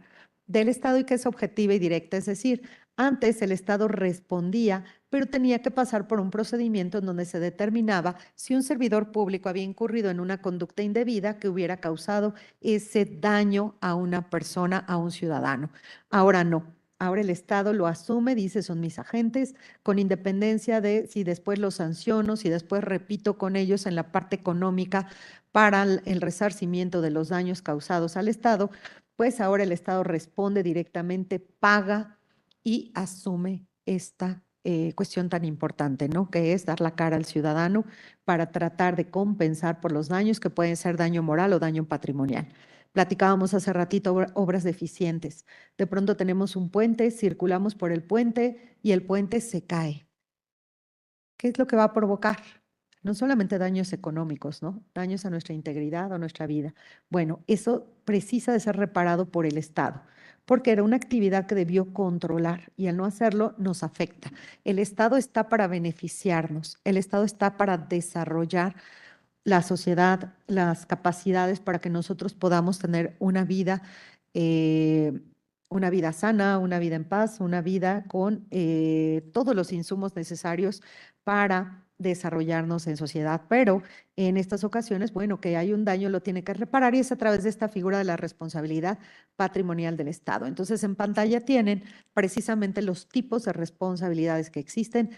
del Estado y que es objetiva y directa. Es decir, antes el Estado respondía, pero tenía que pasar por un procedimiento en donde se determinaba si un servidor público había incurrido en una conducta indebida que hubiera causado ese daño a una persona, a un ciudadano. Ahora no. Ahora el Estado lo asume, dice, son mis agentes, con independencia de si después los sanciono, si después repito con ellos en la parte económica para el resarcimiento de los daños causados al Estado, pues ahora el Estado responde directamente, paga y asume esta cuestión tan importante, ¿no? Que es dar la cara al ciudadano para tratar de compensar por los daños que pueden ser daño moral o daño patrimonial. Platicábamos hace ratito obras deficientes. De pronto tenemos un puente, circulamos por el puente y el puente se cae. ¿Qué es lo que va a provocar? No solamente daños económicos, ¿no? Daños a nuestra integridad o nuestra vida. Bueno, eso precisa de ser reparado por el Estado, porque era una actividad que debió controlar y al no hacerlo nos afecta. El Estado está para beneficiarnos, el Estado está para desarrollar la sociedad, las capacidades para que nosotros podamos tener una vida sana, una vida en paz, una vida con todos los insumos necesarios para desarrollarnos en sociedad. Pero en estas ocasiones, bueno, que hay un daño lo tiene que reparar y es a través de esta figura de la responsabilidad patrimonial del Estado. Entonces, en pantalla tienen precisamente los tipos de responsabilidades que existen.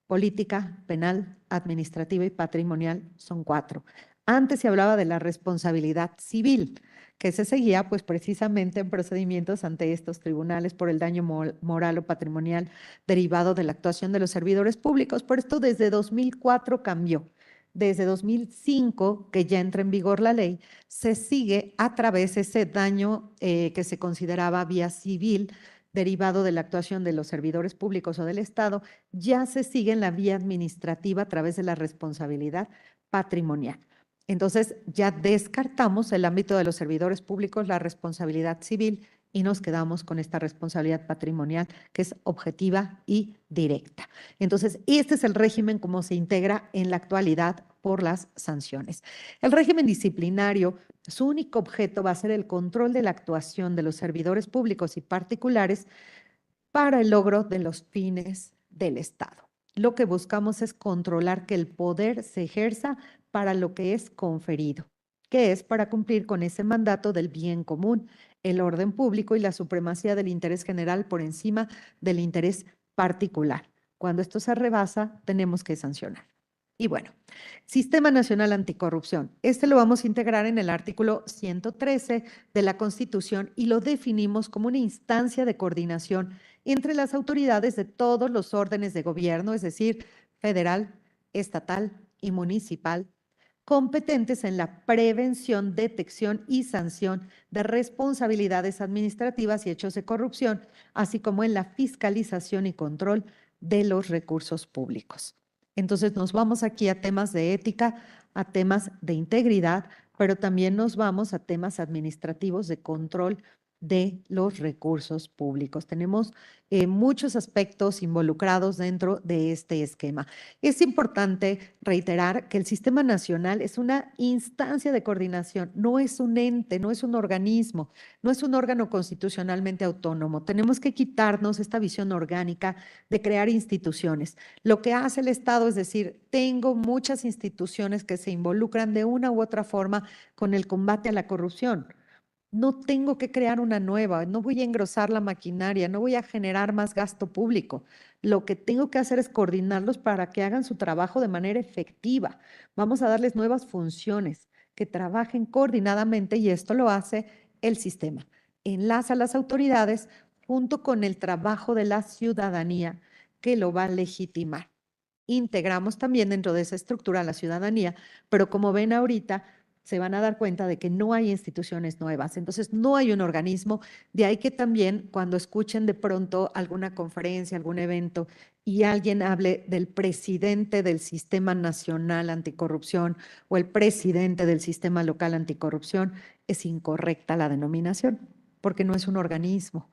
Política, penal, administrativa y patrimonial son 4. Antes se hablaba de la responsabilidad civil, que se seguía pues precisamente en procedimientos ante estos tribunales por el daño moral o patrimonial derivado de la actuación de los servidores públicos. Por esto desde 2004 cambió. Desde 2005, que ya entra en vigor la ley, se sigue a través de ese daño que se consideraba vía civil derivado de la actuación de los servidores públicos o del Estado, ya se sigue en la vía administrativa a través de la responsabilidad patrimonial. Entonces, ya descartamos el ámbito de los servidores públicos, la responsabilidad civil, y nos quedamos con esta responsabilidad patrimonial que es objetiva y directa. Entonces, este es el régimen como se integra en la actualidad por las sanciones. El régimen disciplinario, su único objeto va a ser el control de la actuación de los servidores públicos y particulares para el logro de los fines del Estado. Lo que buscamos es controlar que el poder se ejerza para lo que es conferido, que es para cumplir con ese mandato del bien común, el orden público y la supremacía del interés general por encima del interés particular. Cuando esto se rebasa, tenemos que sancionar. Y bueno, Sistema Nacional Anticorrupción. Este lo vamos a integrar en el artículo 113 de la Constitución y lo definimos como una instancia de coordinación entre las autoridades de todos los órdenes de gobierno, es decir, federal, estatal y municipal, competentes en la prevención, detección y sanción de responsabilidades administrativas y hechos de corrupción, así como en la fiscalización y control de los recursos públicos. Entonces nos vamos aquí a temas de ética, a temas de integridad, pero también nos vamos a temas administrativos de control de los recursos públicos. Tenemos muchos aspectos involucrados dentro de este esquema. Es importante reiterar que el Sistema Nacional es una instancia de coordinación, no es un ente, no es un organismo, no es un órgano constitucionalmente autónomo. Tenemos que quitarnos esta visión orgánica de crear instituciones. Lo que hace el Estado es decir, tengo muchas instituciones que se involucran de una u otra forma con el combate a la corrupción. No tengo que crear una nueva, no voy a engrosar la maquinaria, no voy a generar más gasto público. Lo que tengo que hacer es coordinarlos para que hagan su trabajo de manera efectiva. Vamos a darles nuevas funciones, que trabajen coordinadamente y esto lo hace el sistema. Enlaza a las autoridades junto con el trabajo de la ciudadanía que lo va a legitimar. Integramos también dentro de esa estructura a la ciudadanía, pero como ven ahorita, se van a dar cuenta de que no hay instituciones nuevas, entonces no hay un organismo, de ahí que también cuando escuchen de pronto alguna conferencia, algún evento y alguien hable del presidente del Sistema Nacional Anticorrupción o el presidente del Sistema Local Anticorrupción, es incorrecta la denominación, porque no es un organismo.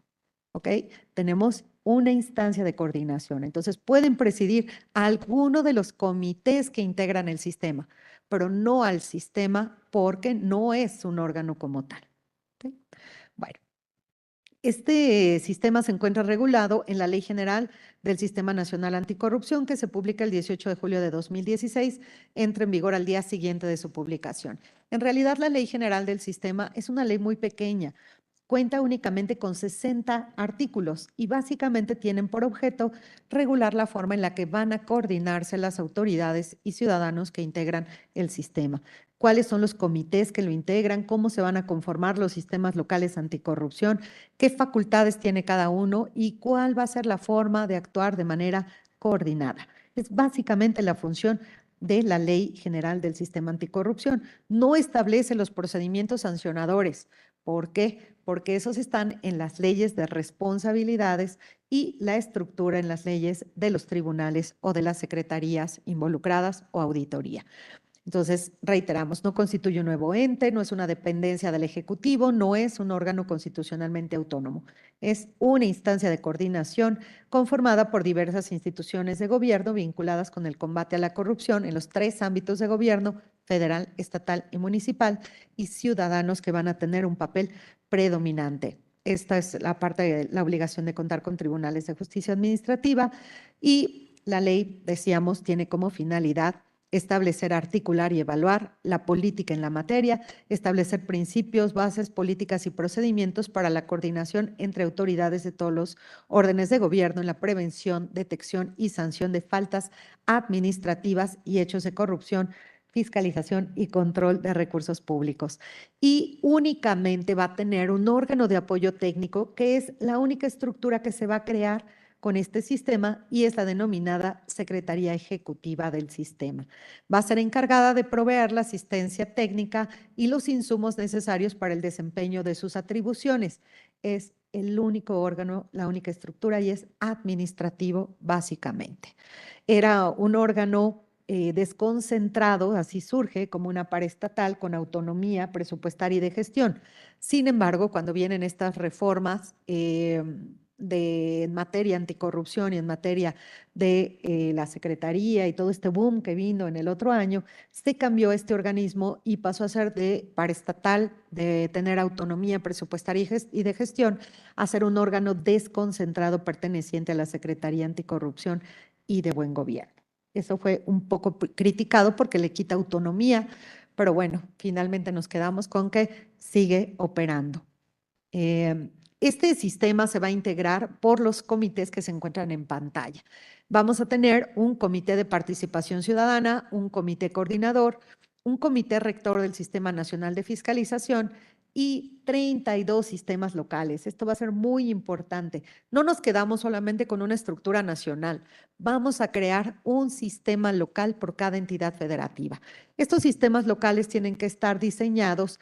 ¿Ok? Tenemos una instancia de coordinación. Entonces, pueden presidir a alguno de los comités que integran el sistema, pero no al sistema porque no es un órgano como tal. ¿Ok? Bueno, este sistema se encuentra regulado en la Ley General del Sistema Nacional Anticorrupción que se publica el 18 de julio de 2016, entra en vigor al día siguiente de su publicación. En realidad, la Ley General del Sistema es una ley muy pequeña. cuenta únicamente con 60 artículos y básicamente tienen por objeto regular la forma en la que van a coordinarse las autoridades y ciudadanos que integran el sistema. Cuáles son los comités que lo integran, cómo se van a conformar los sistemas locales anticorrupción, qué facultades tiene cada uno y cuál va a ser la forma de actuar de manera coordinada. Es básicamente la función de la Ley General del Sistema Anticorrupción. No establece los procedimientos sancionadores. ¿Por qué? Porque esos están en las leyes de responsabilidades y la estructura en las leyes de los tribunales o de las secretarías involucradas o auditoría. Entonces, reiteramos, no constituye un nuevo ente, no es una dependencia del Ejecutivo, no es un órgano constitucionalmente autónomo. Es una instancia de coordinación conformada por diversas instituciones de gobierno vinculadas con el combate a la corrupción en los 3 ámbitos de gobierno, federal, estatal y municipal, y ciudadanos que van a tener un papel predominante. Esta es la parte de la obligación de contar con tribunales de justicia administrativa y la ley, decíamos, tiene como finalidad establecer, articular y evaluar la política en la materia, establecer principios, bases, políticas y procedimientos para la coordinación entre autoridades de todos los órdenes de gobierno en la prevención, detección y sanción de faltas administrativas y hechos de corrupción, fiscalización y control de recursos públicos. Y únicamente va a tener un órgano de apoyo técnico, que es la única estructura que se va a crear con este sistema y es la denominada Secretaría Ejecutiva del Sistema. Va a ser encargada de proveer la asistencia técnica y los insumos necesarios para el desempeño de sus atribuciones. Es el único órgano, la única estructura y es administrativo básicamente. Era un órgano desconcentrado, así surge como una paraestatal con autonomía presupuestaria y de gestión. Sin embargo, cuando vienen estas reformas en materia anticorrupción y en materia de la Secretaría y todo este boom que vino en el otro año, se cambió este organismo y pasó a ser de paraestatal, de tener autonomía presupuestaria y de gestión, a ser un órgano desconcentrado perteneciente a la Secretaría Anticorrupción y de Buen Gobierno. Eso fue un poco criticado porque le quita autonomía, pero bueno, finalmente nos quedamos con que sigue operando. Este sistema se va a integrar por los comités que se encuentran en pantalla. Vamos a tener un comité de participación ciudadana, un comité coordinador, un comité rector del Sistema Nacional de Fiscalización y 32 sistemas locales. Esto va a ser muy importante. No nos quedamos solamente con una estructura nacional. Vamos a crear un sistema local por cada entidad federativa. Estos sistemas locales tienen que estar diseñados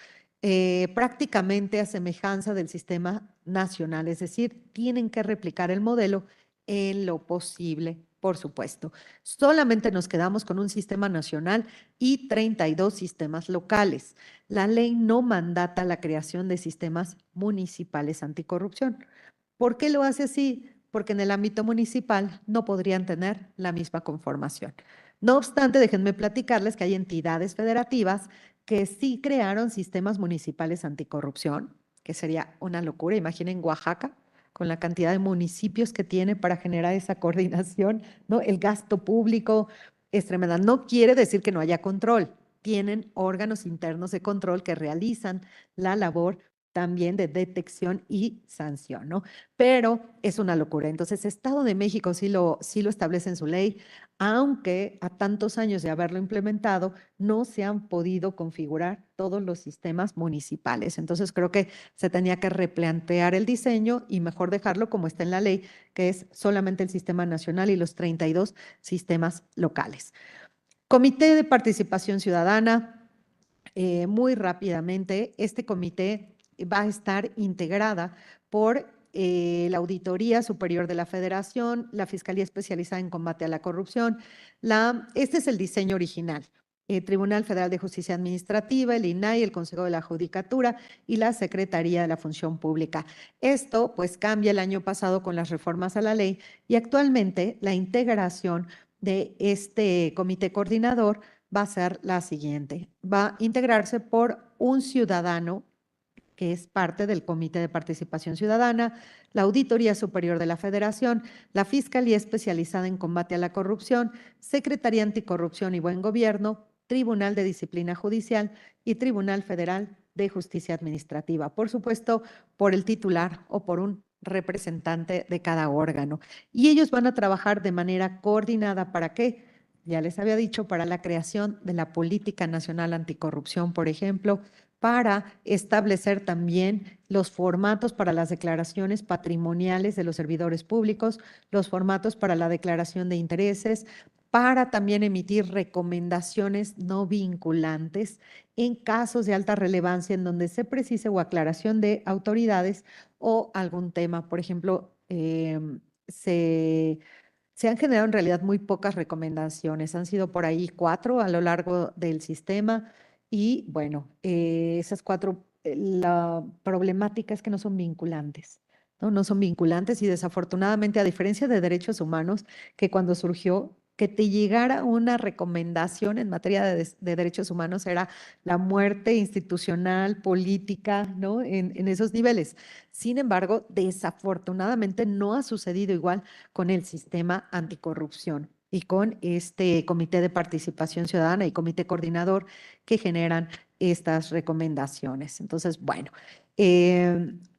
prácticamente a semejanza del sistema nacional, es decir, tienen que replicar el modelo en lo posible, por supuesto. Solamente nos quedamos con un sistema nacional y 32 sistemas locales. La ley no mandata la creación de sistemas municipales anticorrupción. ¿Por qué lo hace así? Porque en el ámbito municipal no podrían tener la misma conformación. No obstante, déjenme platicarles que hay entidades federativas que sí crearon sistemas municipales anticorrupción, que sería una locura. Imaginen Oaxaca, con la cantidad de municipios que tiene para generar esa coordinación, ¿no? El gasto público es tremenda. No quiere decir que no haya control. Tienen órganos internos de control que realizan la labor también de detección y sanción, ¿no? Pero es una locura. Entonces, Estado de México sí lo establece en su ley, aunque a tantos años de haberlo implementado, no se han podido configurar todos los sistemas municipales. Entonces, creo que se tenía que replantear el diseño y mejor dejarlo como está en la ley, que es solamente el sistema nacional y los 32 sistemas locales. Comité de Participación Ciudadana, muy rápidamente, este comité va a estar integrada por la Auditoría Superior de la Federación, la Fiscalía Especializada en Combate a la Corrupción. Este es el diseño original. Tribunal Federal de Justicia Administrativa, el INAI, el Consejo de la Judicatura y la Secretaría de la Función Pública. Esto pues cambia el año pasado con las reformas a la ley y actualmente la integración de este comité coordinador va a ser la siguiente. Va a integrarse por un ciudadano que es parte del Comité de Participación Ciudadana, la Auditoría Superior de la Federación, la Fiscalía Especializada en Combate a la Corrupción, Secretaría Anticorrupción y Buen Gobierno, Tribunal de Disciplina Judicial y Tribunal Federal de Justicia Administrativa. Por supuesto, por el titular o por un representante de cada órgano. Y ellos van a trabajar de manera coordinada. ¿Para qué? Ya les había dicho, para la creación de la Política Nacional Anticorrupción, por ejemplo, para establecer también los formatos para las declaraciones patrimoniales de los servidores públicos, los formatos para la declaración de intereses, para también emitir recomendaciones no vinculantes en casos de alta relevancia en donde se precise o aclaración de autoridades o algún tema. Por ejemplo, se han generado en realidad muy pocas recomendaciones, han sido por ahí 4 a lo largo del sistema y bueno, esas 4, la problemática es que no son vinculantes. ¿No? No son vinculantes y desafortunadamente, a diferencia de derechos humanos, que cuando surgió, que te llegara una recomendación en materia de derechos humanos era la muerte institucional, política, ¿no? En esos niveles. Sin embargo, desafortunadamente no ha sucedido igual con el sistema anticorrupción y con este Comité de Participación Ciudadana y Comité Coordinador que generan estas recomendaciones. Entonces, bueno,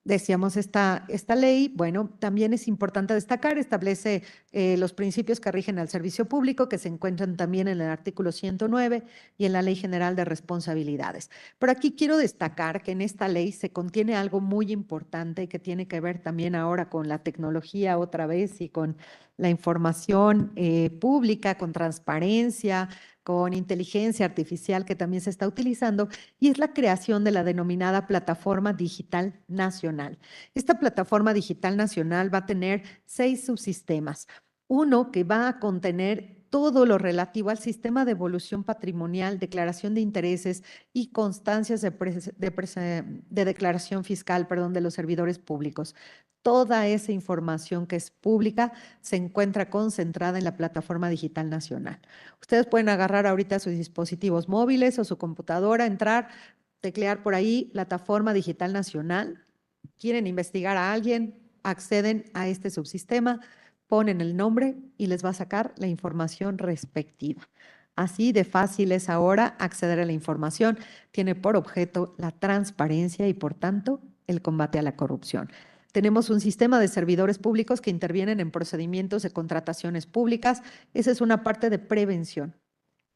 decíamos esta ley, bueno, también es importante destacar, establece los principios que rigen al servicio público, que se encuentran también en el artículo 109 y en la Ley General de Responsabilidades. Pero aquí quiero destacar que en esta ley se contiene algo muy importante que tiene que ver también ahora con la tecnología otra vez y con la información pública, con transparencia, con inteligencia artificial que también se está utilizando, y es la creación de la denominada Plataforma Digital Nacional. Esta Plataforma Digital Nacional va a tener 6 subsistemas. Uno que va a contener todo lo relativo al sistema de evolución patrimonial, declaración de intereses y constancias de declaración fiscal, de los servidores públicos. Toda esa información que es pública se encuentra concentrada en la Plataforma Digital Nacional. Ustedes pueden agarrar ahorita sus dispositivos móviles o su computadora, entrar, teclear por ahí Plataforma Digital Nacional. Quieren investigar a alguien, acceden a este subsistema, ponen el nombre y les va a sacar la información respectiva. Así de fácil es ahora acceder a la información. Tiene por objeto la transparencia y, por tanto, el combate a la corrupción. Tenemos un sistema de servidores públicos que intervienen en procedimientos de contrataciones públicas. Esa es una parte de prevención.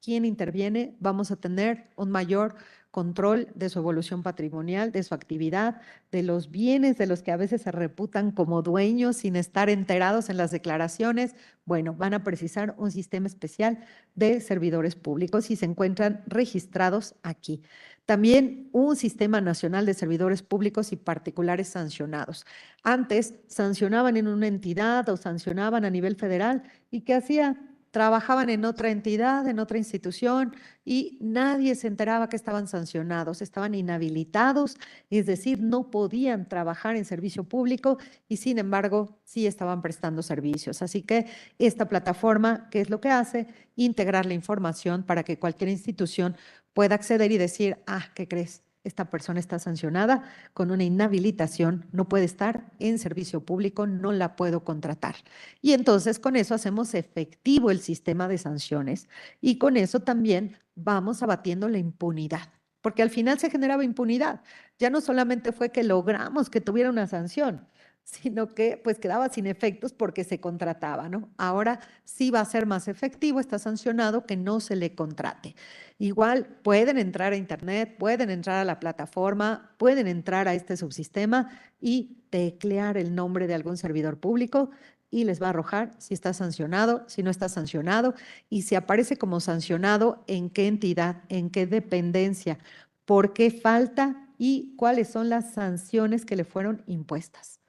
¿Quién interviene? Vamos a tener un mayor control de su evolución patrimonial, de su actividad, de los bienes de los que a veces se reputan como dueños sin estar enterados en las declaraciones. Bueno, van a precisar un sistema especial de servidores públicos y se encuentran registrados aquí. También un sistema nacional de servidores públicos y particulares sancionados. Antes sancionaban en una entidad o sancionaban a nivel federal, ¿y qué hacía? Trabajaban en otra entidad, en otra institución, y nadie se enteraba que estaban sancionados, estaban inhabilitados, es decir, no podían trabajar en servicio público y sin embargo sí estaban prestando servicios. Así que esta plataforma, ¿qué es lo que hace? Integrar la información para que cualquier institución pueda acceder y decir, ¿qué crees? Esta persona está sancionada con una inhabilitación, no puede estar en servicio público, no la puedo contratar. Y entonces con eso hacemos efectivo el sistema de sanciones y con eso también vamos abatiendo la impunidad, porque al final se generaba impunidad. Ya no solamente fue que logramos que tuviera una sanción, sino que pues quedaba sin efectos porque se contrataba, ¿no? Ahora sí va a ser más efectivo, está sancionado que no se le contrate. Igual pueden entrar a internet, pueden entrar a la plataforma, pueden entrar a este subsistema y teclear el nombre de algún servidor público y les va a arrojar si está sancionado, si no está sancionado y si aparece como sancionado, en qué entidad, en qué dependencia, por qué falta y cuáles son las sanciones que le fueron impuestas.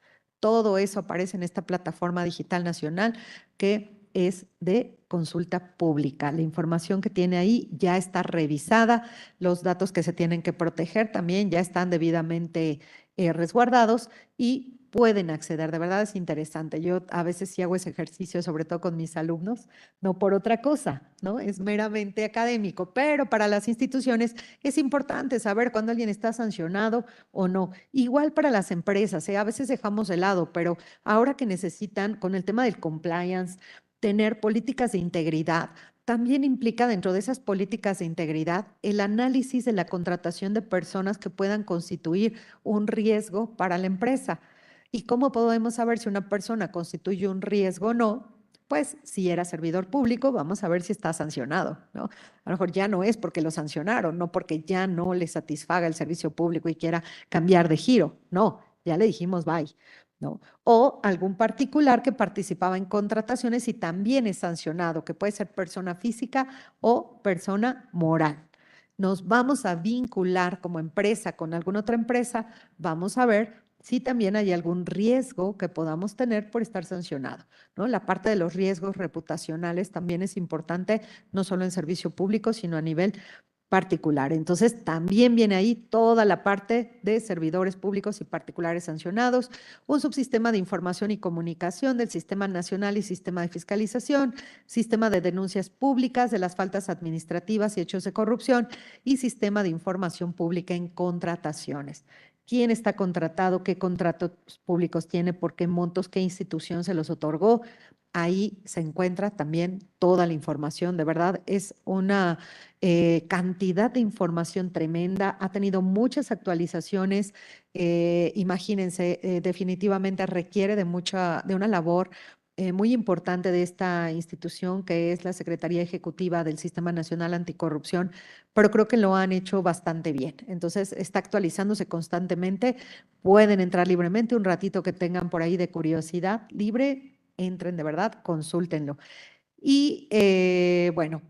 Todo eso aparece en esta plataforma digital nacional que es de consulta pública. La información que tiene ahí ya está revisada, los datos que se tienen que proteger también ya están debidamente resguardados y pueden acceder. De verdad es interesante. Yo a veces sí hago ese ejercicio, sobre todo con mis alumnos, no por otra cosa, ¿no? Es meramente académico, pero para las instituciones es importante saber cuándo alguien está sancionado o no. Igual para las empresas, a veces dejamos de lado, pero ahora que necesitan, con el tema del compliance, tener políticas de integridad, también implica dentro de esas políticas de integridad el análisis de la contratación de personas que puedan constituir un riesgo para la empresa. ¿Y cómo podemos saber si una persona constituye un riesgo o no? Pues si era servidor público, vamos a ver si está sancionado, ¿no? A lo mejor ya no es porque lo sancionaron, no porque ya no le satisfaga el servicio público y quiera cambiar de giro, no, ya le dijimos bye, ¿no? O algún particular que participaba en contrataciones y también es sancionado, que puede ser persona física o persona moral. Nos vamos a vincular como empresa con alguna otra empresa, vamos a ver si también hay algún riesgo que podamos tener por estar sancionado, ¿no? La parte de los riesgos reputacionales también es importante, no solo en servicio público, sino a nivel particular. Entonces, también viene ahí toda la parte de servidores públicos y particulares sancionados, un subsistema de información y comunicación del Sistema Nacional y Sistema de Fiscalización, sistema de denuncias públicas de las faltas administrativas y hechos de corrupción y sistema de información pública en contrataciones. ¿Quién está contratado? ¿Qué contratos públicos tiene? ¿Por qué montos? ¿Qué institución se los otorgó? Ahí se encuentra también toda la información. De verdad, es una cantidad de información tremenda. Ha tenido muchas actualizaciones. Imagínense, definitivamente requiere de una labor muy importante de esta institución que es la Secretaría Ejecutiva del Sistema Nacional Anticorrupción, pero creo que lo han hecho bastante bien. Entonces, está actualizándose constantemente. Pueden entrar libremente un ratito que tengan por ahí de curiosidad libre, entren de verdad, consúltenlo. Y bueno,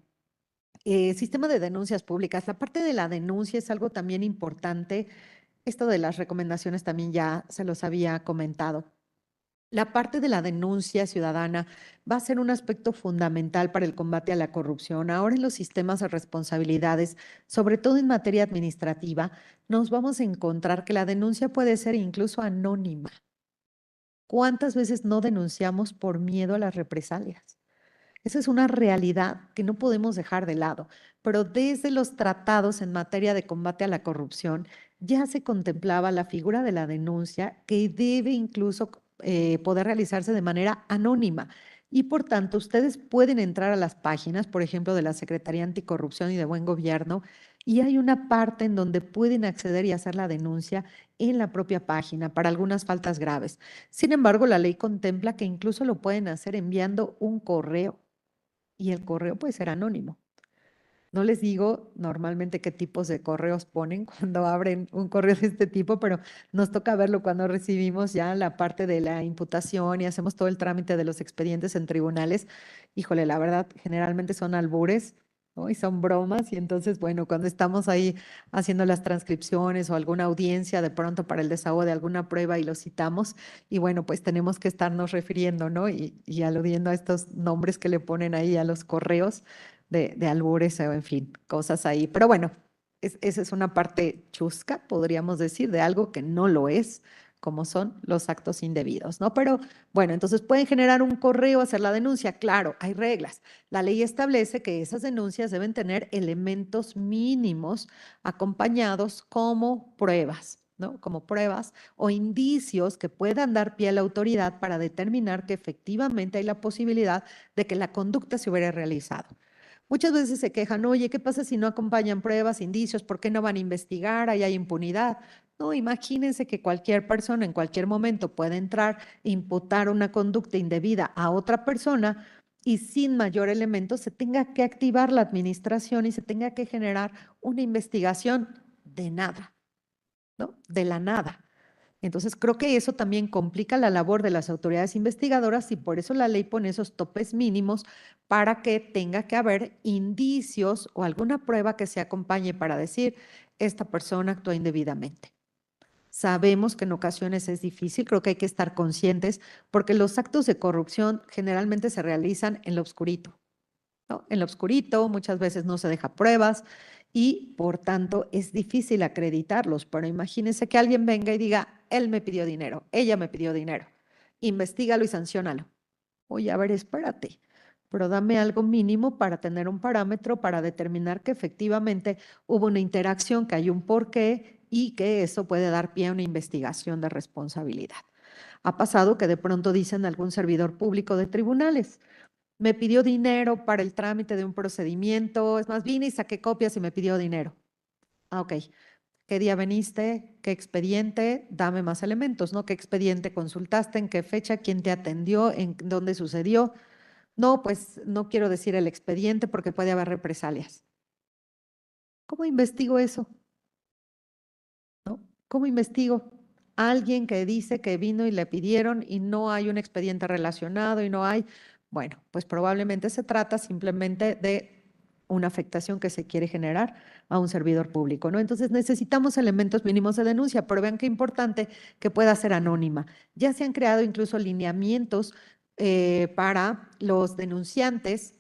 sistema de denuncias públicas. La parte de la denuncia es algo también importante. Esto de las recomendaciones también ya se los había comentado. La parte de la denuncia ciudadana va a ser un aspecto fundamental para el combate a la corrupción. Ahora en los sistemas de responsabilidades, sobre todo en materia administrativa, nos vamos a encontrar que la denuncia puede ser incluso anónima. ¿Cuántas veces no denunciamos por miedo a las represalias? Esa es una realidad que no podemos dejar de lado, pero desde los tratados en materia de combate a la corrupción ya se contemplaba la figura de la denuncia que debe incluso poder realizarse de manera anónima. Y por tanto, ustedes pueden entrar a las páginas, por ejemplo, de la Secretaría Anticorrupción y de Buen Gobierno, y hay una parte en donde pueden acceder y hacer la denuncia en la propia página para algunas faltas graves. Sin embargo, la ley contempla que incluso lo pueden hacer enviando un correo y el correo puede ser anónimo. No les digo normalmente qué tipos de correos ponen cuando abren un correo de este tipo, pero nos toca verlo cuando recibimos ya la parte de la imputación y hacemos todo el trámite de los expedientes en tribunales. Híjole, la verdad, generalmente son albures, ¿no? Y son bromas. Y entonces, bueno, cuando estamos ahí haciendo las transcripciones o alguna audiencia de pronto para el desahogo de alguna prueba y lo citamos, y bueno, pues tenemos que estarnos refiriendo, ¿no? Y aludiendo a estos nombres que le ponen ahí a los correos de albures o en fin, cosas ahí. Pero bueno, esa es una parte chusca, podríamos decir, de algo que no lo es, como son los actos indebidos, ¿no? Pero bueno, entonces pueden generar un correo, hacer la denuncia. Claro, hay reglas. La ley establece que esas denuncias deben tener elementos mínimos acompañados como pruebas, ¿no? Como pruebas o indicios que puedan dar pie a la autoridad para determinar que efectivamente hay la posibilidad de que la conducta se hubiera realizado. Muchas veces se quejan, oye, ¿qué pasa si no acompañan pruebas, indicios? ¿Por qué no van a investigar? Ahí hay impunidad. No, imagínense que cualquier persona en cualquier momento puede entrar, imputar una conducta indebida a otra persona y sin mayor elemento se tenga que activar la administración y se tenga que generar una investigación de nada, ¿no? De la nada. Entonces, creo que eso también complica la labor de las autoridades investigadoras y por eso la ley pone esos topes mínimos para que tenga que haber indicios o alguna prueba que se acompañe para decir, esta persona actuó indebidamente. Sabemos que en ocasiones es difícil, creo que hay que estar conscientes porque los actos de corrupción generalmente se realizan en lo oscurito, ¿no? En lo oscurito, muchas veces no se deja pruebas y por tanto es difícil acreditarlos, pero imagínense que alguien venga y diga, él me pidió dinero, ella me pidió dinero, investígalo y sanciónalo. Oye, a ver, espérate, pero dame algo mínimo para tener un parámetro para determinar que efectivamente hubo una interacción, que hay un porqué y que eso puede dar pie a una investigación de responsabilidad. Ha pasado que de pronto dicen algún servidor público de tribunales, me pidió dinero para el trámite de un procedimiento, es más, vine y saqué copias y me pidió dinero. Ah, ok. ¿Qué día veniste? ¿Qué expediente? Dame más elementos, ¿no? ¿Qué expediente consultaste? ¿En qué fecha? ¿Quién te atendió? ¿En dónde sucedió? No, pues no quiero decir el expediente porque puede haber represalias. ¿Cómo investigo eso? ¿No? ¿Cómo investigo? Alguien que dice que vino y le pidieron y no hay un expediente relacionado y no hay, bueno, pues probablemente se trata simplemente de una afectación que se quiere generar a un servidor público, ¿no? Entonces necesitamos elementos mínimos de denuncia, pero vean qué importante que pueda ser anónima. Ya se han creado incluso lineamientos para los denunciantes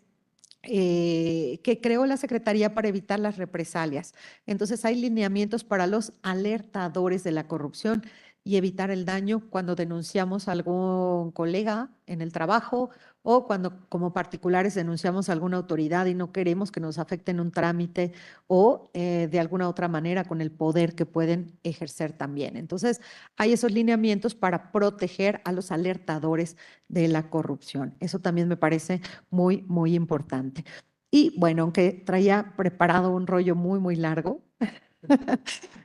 que creó la Secretaría para evitar las represalias. Entonces hay lineamientos para los alertadores de la corrupción y evitar el daño cuando denunciamos a algún colega en el trabajo o cuando como particulares denunciamos a alguna autoridad y no queremos que nos afecten un trámite o de alguna otra manera con el poder que pueden ejercer también. Entonces hay esos lineamientos para proteger a los alertadores de la corrupción. Eso también me parece muy, muy importante. Y bueno, aunque traía preparado un rollo muy, muy largo,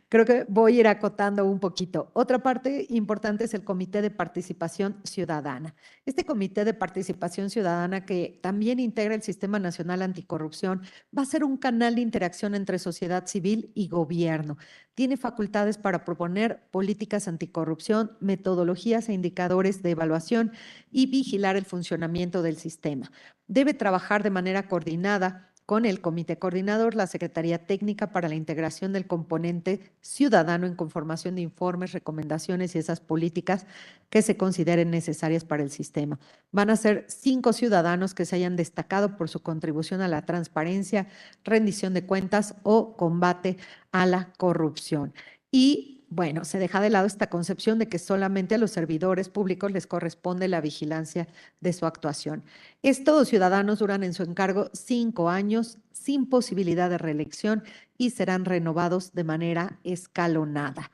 creo que voy a ir acotando un poquito. Otra parte importante es el Comité de Participación Ciudadana. Este Comité de Participación Ciudadana, que también integra el Sistema Nacional Anticorrupción, va a ser un canal de interacción entre sociedad civil y gobierno. Tiene facultades para proponer políticas anticorrupción, metodologías e indicadores de evaluación y vigilar el funcionamiento del sistema. Debe trabajar de manera coordinada con el Comité Coordinador, la Secretaría Técnica para la Integración del Componente Ciudadano en conformación de informes, recomendaciones y esas políticas que se consideren necesarias para el sistema. Van a ser 5 ciudadanos que se hayan destacado por su contribución a la transparencia, rendición de cuentas o combate a la corrupción. Y bueno, se deja de lado esta concepción de que solamente a los servidores públicos les corresponde la vigilancia de su actuación. Estos ciudadanos duran en su encargo 5 años sin posibilidad de reelección y serán renovados de manera escalonada.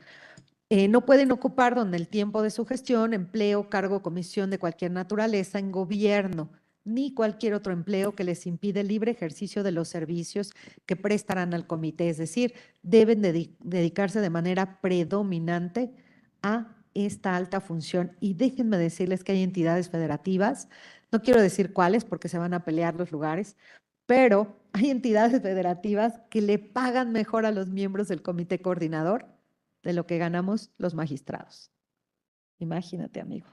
No pueden ocupar donde el tiempo de su gestión, empleo, cargo o comisión de cualquier naturaleza en gobierno, ni cualquier otro empleo que les impide el libre ejercicio de los servicios que prestarán al comité. Es decir, deben dedicarse de manera predominante a esta alta función. Y déjenme decirles que hay entidades federativas, no quiero decir cuáles porque se van a pelear los lugares, pero hay entidades federativas que le pagan mejor a los miembros del comité coordinador de lo que ganamos los magistrados. Imagínate, amigo.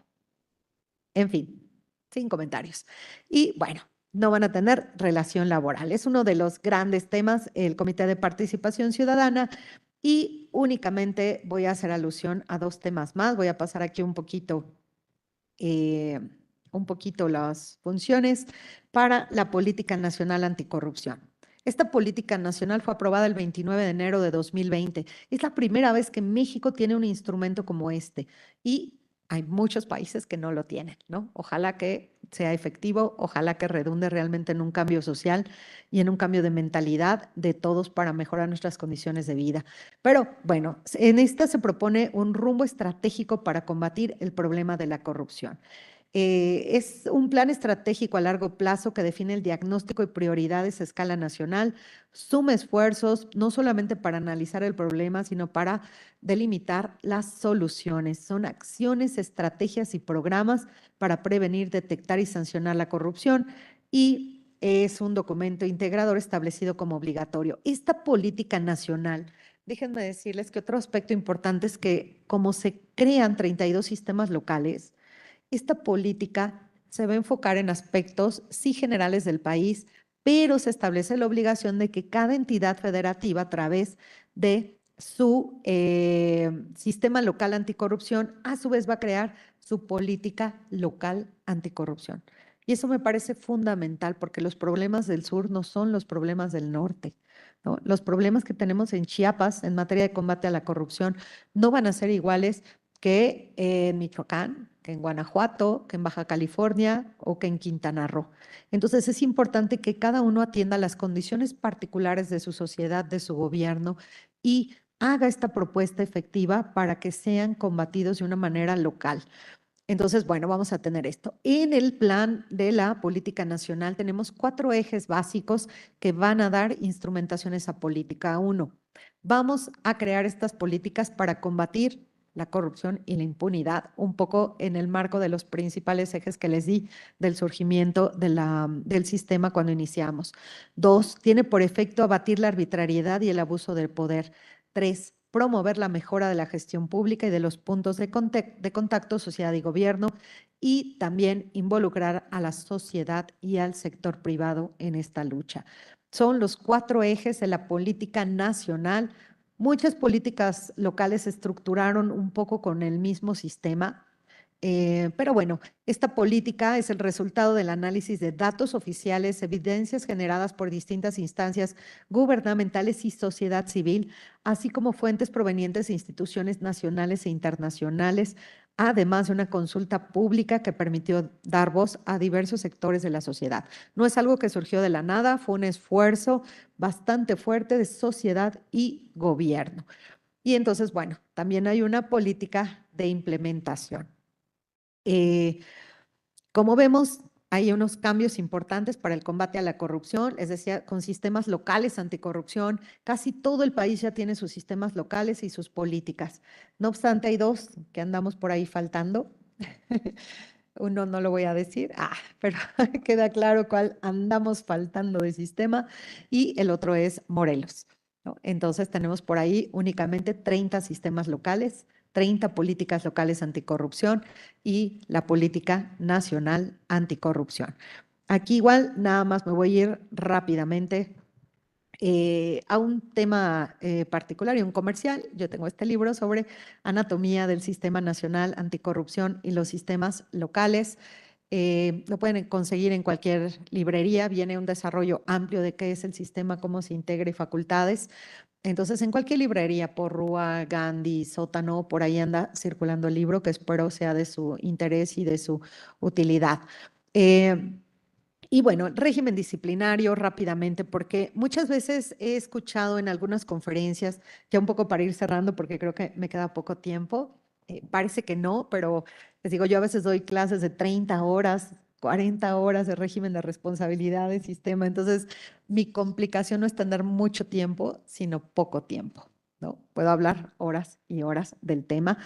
En fin, sin comentarios. Y bueno, no van a tener relación laboral. Es uno de los grandes temas, el Comité de Participación Ciudadana, y únicamente voy a hacer alusión a 2 temas más. Voy a pasar aquí un poquito las funciones para la Política Nacional Anticorrupción. Esta política nacional fue aprobada el 29 de enero de 2020. Es la primera vez que México tiene un instrumento como este y hay muchos países que no lo tienen, ¿no? Ojalá que sea efectivo, ojalá que redunde realmente en un cambio social y en un cambio de mentalidad de todos para mejorar nuestras condiciones de vida. Pero bueno, en esta se propone un rumbo estratégico para combatir el problema de la corrupción. Es un plan estratégico a largo plazo que define el diagnóstico y prioridades a escala nacional, suma esfuerzos no solamente para analizar el problema, sino para delimitar las soluciones. Son acciones, estrategias y programas para prevenir, detectar y sancionar la corrupción y es un documento integrador establecido como obligatorio. Esta política nacional, déjenme decirles que otro aspecto importante es que como se crean 32 sistemas locales, esta política se va a enfocar en aspectos sí generales del país, pero se establece la obligación de que cada entidad federativa a través de su sistema local anticorrupción, a su vez va a crear su política local anticorrupción. Y eso me parece fundamental porque los problemas del sur no son los problemas del norte, ¿no? Los problemas que tenemos en Chiapas en materia de combate a la corrupción no van a ser iguales que en Michoacán, que en Guanajuato, que en Baja California o que en Quintana Roo. Entonces es importante que cada uno atienda las condiciones particulares de su sociedad, de su gobierno y haga esta propuesta efectiva para que sean combatidos de una manera local. Entonces, bueno, vamos a tener esto. En el plan de la política nacional tenemos 4 ejes básicos que van a dar instrumentación a esa política. 1, vamos a crear estas políticas para combatir la corrupción y la impunidad, un poco en el marco de los principales ejes que les di del surgimiento del sistema cuando iniciamos. 2, tiene por efecto abatir la arbitrariedad y el abuso del poder. 3, promover la mejora de la gestión pública y de los puntos de contacto sociedad y gobierno, y también involucrar a la sociedad y al sector privado en esta lucha. Son los 4 ejes de la política nacional. Muchas políticas locales se estructuraron un poco con el mismo sistema, pero bueno, esta política es el resultado del análisis de datos oficiales, evidencias generadas por distintas instancias gubernamentales y sociedad civil, así como fuentes provenientes de instituciones nacionales e internacionales, además de una consulta pública que permitió dar voz a diversos sectores de la sociedad. No es algo que surgió de la nada, fue un esfuerzo bastante fuerte de sociedad y gobierno. Y entonces, bueno, también hay una política de implementación. Como vemos, hay unos cambios importantes para el combate a la corrupción, es decir, con sistemas locales anticorrupción. Casi todo el país ya tiene sus sistemas locales y sus políticas. No obstante, hay 2 que andamos por ahí faltando. Uno no lo voy a decir, pero queda claro cuál andamos faltando de sistema, y el otro es Morelos, ¿no? Entonces tenemos por ahí únicamente 30 sistemas locales, 30 políticas locales anticorrupción y la política nacional anticorrupción. Aquí igual nada más me voy a ir rápidamente a un tema particular y un comercial. Yo tengo este libro sobre anatomía del Sistema Nacional Anticorrupción y los sistemas locales. Lo pueden conseguir en cualquier librería. Viene un desarrollo amplio de qué es el sistema, cómo se integra y facultades. Entonces, en cualquier librería, Porrúa, Gandhi, Sótano, por ahí anda circulando el libro, que espero sea de su interés y de su utilidad. Y bueno, régimen disciplinario rápidamente, porque muchas veces he escuchado en algunas conferencias, ya un poco para ir cerrando, porque creo que me queda poco tiempo, parece que no, pero les digo, yo a veces doy clases de 30 horas, 40 horas de régimen de responsabilidad del sistema, entonces mi complicación no es tener mucho tiempo, sino poco tiempo, ¿no? Puedo hablar horas y horas del tema.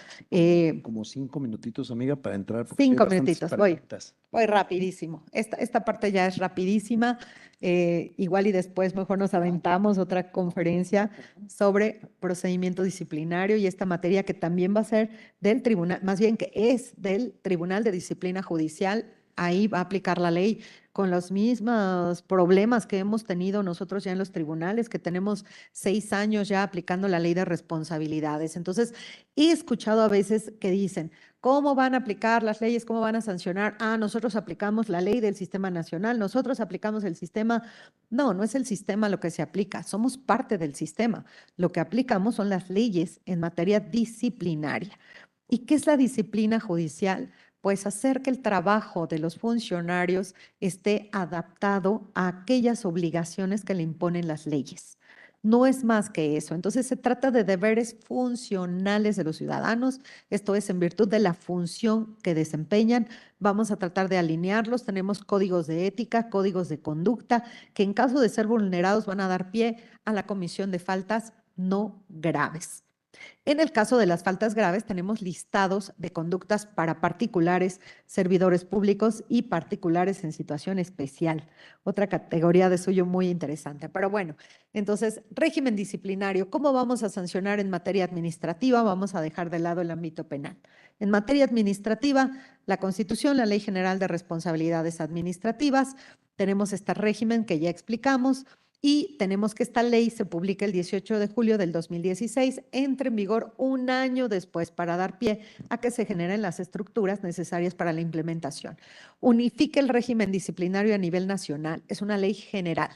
Como 5 minutitos, amiga, para entrar. Porque hay 5 bastantes minutitos, preguntas. voy rapidísimo. Esta parte ya es rapidísima. Igual y después mejor nos aventamos otra conferencia sobre procedimiento disciplinario y esta materia que también va a ser del tribunal, más bien que es del Tribunal de Disciplina Judicial. Ahí va a aplicar la ley con los mismos problemas que hemos tenido nosotros ya en los tribunales, que tenemos 6 años ya aplicando la ley de responsabilidades. Entonces, he escuchado a veces que dicen, ¿cómo van a aplicar las leyes? ¿Cómo van a sancionar? Nosotros aplicamos la ley del sistema nacional, nosotros aplicamos el sistema. No, no es el sistema lo que se aplica, somos parte del sistema. Lo que aplicamos son las leyes en materia disciplinaria. ¿Y qué es la disciplina judicial? Pues hacer que el trabajo de los funcionarios esté adaptado a aquellas obligaciones que le imponen las leyes. No es más que eso. Entonces se trata de deberes funcionales de los ciudadanos, esto es en virtud de la función que desempeñan. Vamos a tratar de alinearlos. Tenemos códigos de ética, códigos de conducta, que en caso de ser vulnerados van a dar pie a la comisión de faltas no graves. En el caso de las faltas graves, tenemos listados de conductas para particulares, servidores públicos y particulares en situación especial. Otra categoría de suyo muy interesante. Pero bueno, entonces, régimen disciplinario. ¿Cómo vamos a sancionar en materia administrativa? Vamos a dejar de lado el ámbito penal. En materia administrativa, la Constitución, la Ley General de Responsabilidades Administrativas, tenemos este régimen que ya explicamos, y tenemos que esta ley se publica el 18 de julio del 2016, entre en vigor un año después para dar pie a que se generen las estructuras necesarias para la implementación. Unifica el régimen disciplinario a nivel nacional, es una ley general,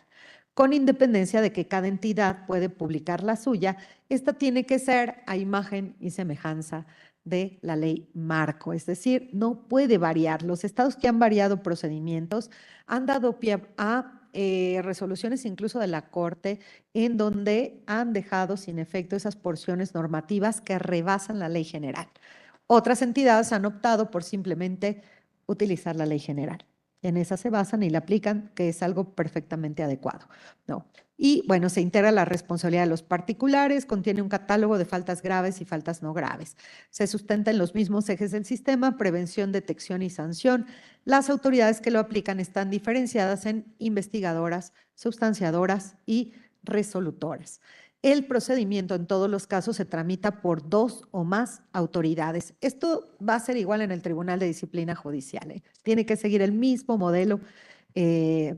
con independencia de que cada entidad puede publicar la suya. Esta tiene que ser a imagen y semejanza de la ley marco, es decir, no puede variar. Los estados que han variado procedimientos han dado pie a resoluciones incluso de la Corte en donde han dejado sin efecto esas porciones normativas que rebasan la ley general. Otras entidades han optado por simplemente utilizar la ley general. En esa se basan y la aplican, que es algo perfectamente adecuado, ¿no? Y bueno, se integra la responsabilidad de los particulares, contiene un catálogo de faltas graves y faltas no graves. Se sustenta en los mismos ejes del sistema, prevención, detección y sanción. Las autoridades que lo aplican están diferenciadas en investigadoras, sustanciadoras y resolutoras. El procedimiento en todos los casos se tramita por 2 o más autoridades. Esto va a ser igual en el Tribunal de Disciplina Judicial, ¿eh? Tiene que seguir el mismo modelo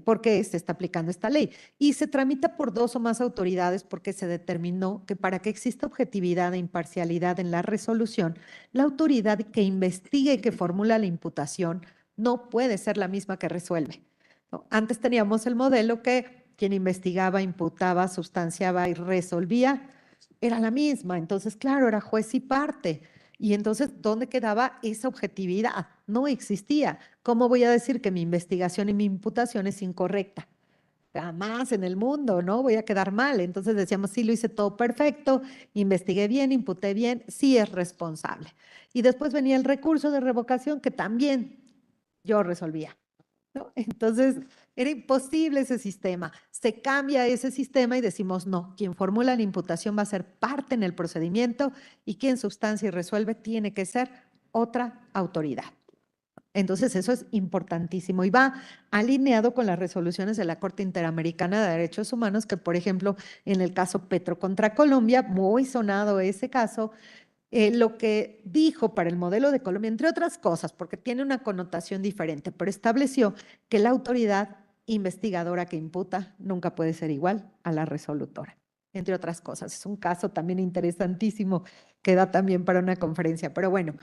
porque se está aplicando esta ley. Y se tramita por 2 o más autoridades porque se determinó que para que exista objetividad e imparcialidad en la resolución, la autoridad que investiga y que formula la imputación no puede ser la misma que resuelve, ¿no? Antes teníamos el modelo que quien investigaba, imputaba, sustanciaba y resolvía era la misma. Entonces, claro, era juez y parte. Y entonces, ¿dónde quedaba esa objetividad? No existía. ¿Cómo voy a decir que mi investigación y mi imputación es incorrecta? Jamás en el mundo, ¿no? Voy a quedar mal. Entonces decíamos, sí, lo hice todo perfecto, investigué bien, imputé bien, sí es responsable. Y después venía el recurso de revocación que también yo resolvía, ¿no? Entonces, era imposible ese sistema. Se cambia ese sistema y decimos, no, quien formula la imputación va a ser parte en el procedimiento y quien sustancia y resuelve tiene que ser otra autoridad. Entonces, eso es importantísimo y va alineado con las resoluciones de la Corte Interamericana de Derechos Humanos, que, por ejemplo, en el caso Petro contra Colombia, muy sonado ese caso, lo que dijo para el modelo de Colombia, entre otras cosas, porque tiene una connotación diferente, pero estableció que la autoridad investigadora que imputa nunca puede ser igual a la resolutora, entre otras cosas. Es un caso también interesantísimo que da también para una conferencia, pero bueno.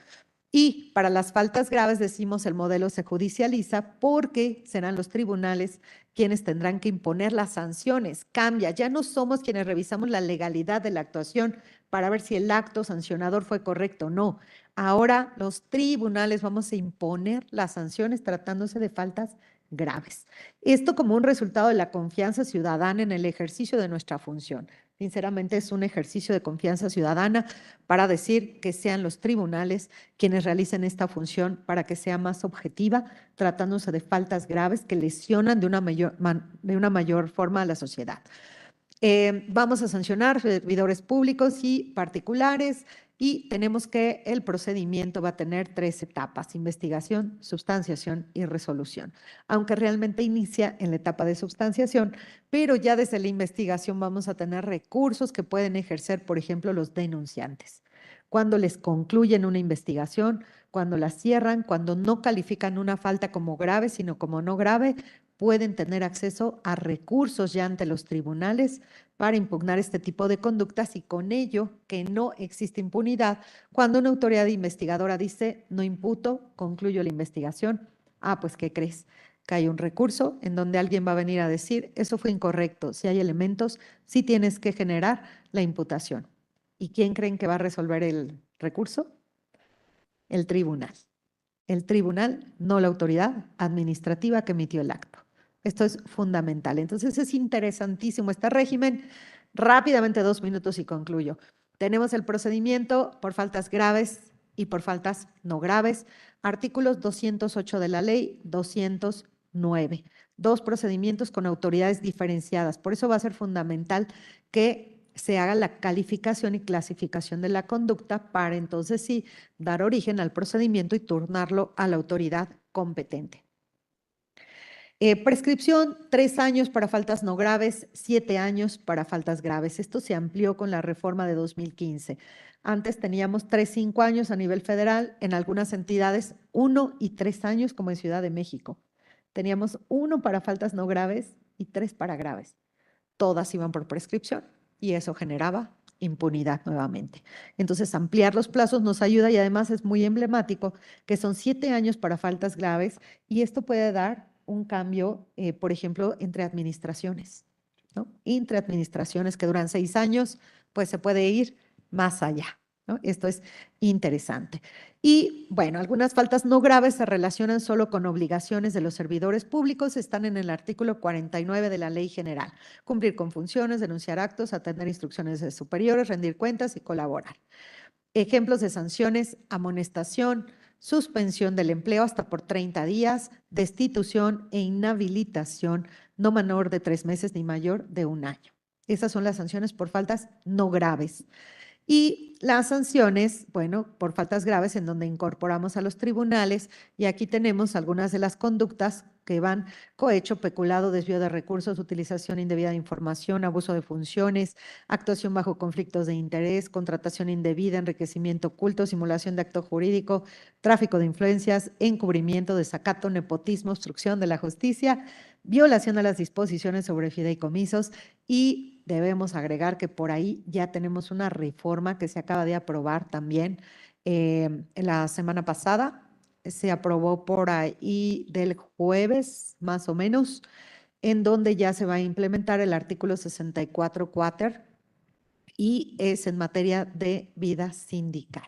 Y para las faltas graves, decimos, el modelo se judicializa porque serán los tribunales quienes tendrán que imponer las sanciones. Cambia, ya no somos quienes revisamos la legalidad de la actuación para ver si el acto sancionador fue correcto o no. Ahora los tribunales vamos a imponer las sanciones tratándose de faltas graves. Esto como un resultado de la confianza ciudadana en el ejercicio de nuestra función. Sinceramente es un ejercicio de confianza ciudadana para decir que sean los tribunales quienes realicen esta función para que sea más objetiva, tratándose de faltas graves que lesionan de una mayor forma a la sociedad. Vamos a sancionar servidores públicos y particulares y tenemos que el procedimiento va a tener 3 etapas: investigación, sustanciación y resolución. Aunque realmente inicia en la etapa de sustanciación, pero ya desde la investigación vamos a tener recursos que pueden ejercer, por ejemplo, los denunciantes. Cuando les concluyen una investigación, cuando la cierran, cuando no califican una falta como grave, sino como no grave, pueden tener acceso a recursos ya ante los tribunales para impugnar este tipo de conductas y con ello que no existe impunidad. Cuando una autoridad investigadora dice no imputo, concluyo la investigación, pues ¿qué crees? Que hay un recurso en donde alguien va a venir a decir eso fue incorrecto. Si hay elementos, sí tienes que generar la imputación. ¿Y quién creen que va a resolver el recurso? El tribunal. El tribunal, no la autoridad administrativa que emitió el acto. Esto es fundamental. Entonces es interesantísimo este régimen. Rápidamente 2 minutos y concluyo. Tenemos el procedimiento por faltas graves y por faltas no graves. Artículos 208 de la ley, 209. 2 procedimientos con autoridades diferenciadas. Por eso va a ser fundamental que se haga la calificación y clasificación de la conducta para entonces sí dar origen al procedimiento y turnarlo a la autoridad competente. Prescripción, 3 años para faltas no graves, 7 años para faltas graves. Esto se amplió con la reforma de 2015. Antes teníamos 3-5 años a nivel federal, en algunas entidades 1 y 3 años como en Ciudad de México. Teníamos 1 para faltas no graves y 3 para graves. Todas iban por prescripción y eso generaba impunidad nuevamente. Entonces, ampliar los plazos nos ayuda y además es muy emblemático que son 7 años para faltas graves y esto puede dar un cambio, por ejemplo, entre administraciones, ¿no? Entre administraciones que duran 6 años, pues se puede ir más allá, ¿no? Esto es interesante. Y bueno, algunas faltas no graves se relacionan solo con obligaciones de los servidores públicos, están en el artículo 49 de la Ley General. Cumplir con funciones, denunciar actos, atender instrucciones de superiores, rendir cuentas y colaborar. Ejemplos de sanciones: amonestación, suspensión del empleo hasta por 30 días, destitución e inhabilitación no menor de 3 meses ni mayor de 1 año. Esas son las sanciones por faltas no graves. Y las sanciones, bueno, por faltas graves en donde incorporamos a los tribunales, y aquí tenemos algunas de las conductas que van: cohecho, peculado, desvío de recursos, utilización indebida de información, abuso de funciones, actuación bajo conflictos de interés, contratación indebida, enriquecimiento oculto, simulación de acto jurídico, tráfico de influencias, encubrimiento, desacato, nepotismo, obstrucción de la justicia, violación a las disposiciones sobre fideicomisos. Y debemos agregar que por ahí ya tenemos una reforma que se acaba de aprobar también la semana pasada. Se aprobó por ahí del jueves, más o menos, en donde ya se va a implementar el artículo 64 quater, y es en materia de vida sindical.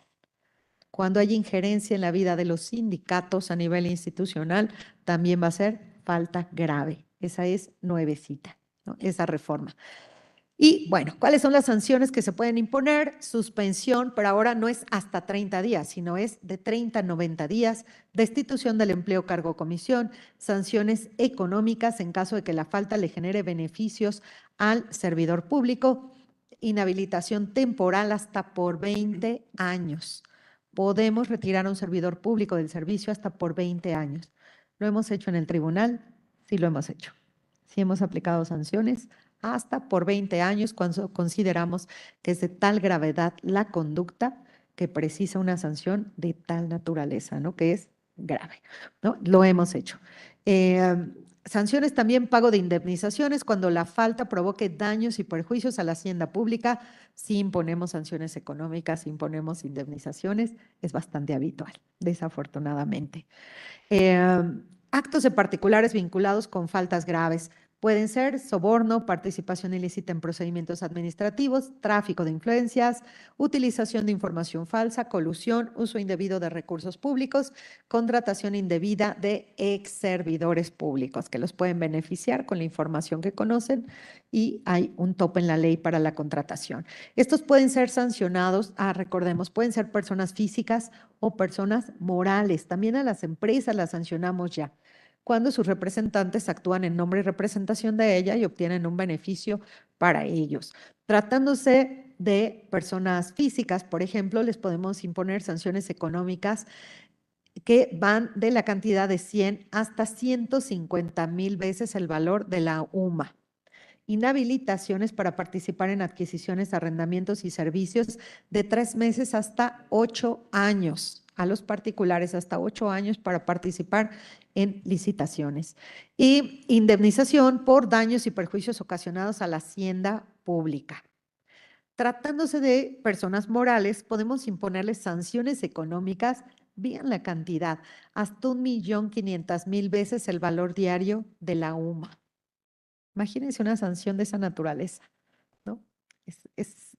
Cuando hay injerencia en la vida de los sindicatos a nivel institucional, también va a ser falta grave. Esa es nuevecita, ¿no? Esa reforma. Y bueno, ¿cuáles son las sanciones que se pueden imponer? Suspensión, pero ahora no es hasta 30 días, sino es de 30 a 90 días, destitución del empleo, cargo o comisión, sanciones económicas en caso de que la falta le genere beneficios al servidor público, inhabilitación temporal hasta por 20 años. Podemos retirar a un servidor público del servicio hasta por 20 años. ¿Lo hemos hecho en el tribunal? Sí, lo hemos hecho. Sí hemos aplicado sanciones hasta por 20 años cuando consideramos que es de tal gravedad la conducta que precisa una sanción de tal naturaleza, ¿no? Que es grave, ¿no? Lo hemos hecho. Sanciones también: pago de indemnizaciones cuando la falta provoque daños y perjuicios a la hacienda pública. Sí imponemos sanciones económicas, sí imponemos indemnizaciones, es bastante habitual, desafortunadamente. Actos de particulares vinculados con faltas graves. Pueden ser soborno, participación ilícita en procedimientos administrativos, tráfico de influencias, utilización de información falsa, colusión, uso indebido de recursos públicos, contratación indebida de ex servidores públicos que los pueden beneficiar con la información que conocen, y hay un tope en la ley para la contratación. Estos pueden ser sancionados, recordemos, pueden ser personas físicas o personas morales. También a las empresas las sancionamos ya, cuando sus representantes actúan en nombre y representación de ella y obtienen un beneficio para ellos. Tratándose de personas físicas, por ejemplo, les podemos imponer sanciones económicas que van de la cantidad de 100 hasta 150,000 veces el valor de la UMA. Inhabilitaciones para participar en adquisiciones, arrendamientos y servicios de 3 meses hasta 8 años. A los particulares hasta 8 años para participar en licitaciones. Y indemnización por daños y perjuicios ocasionados a la hacienda pública. Tratándose de personas morales, podemos imponerles sanciones económicas, vean la cantidad, hasta 1,500,000 veces el valor diario de la UMA. Imagínense una sanción de esa naturaleza, ¿no?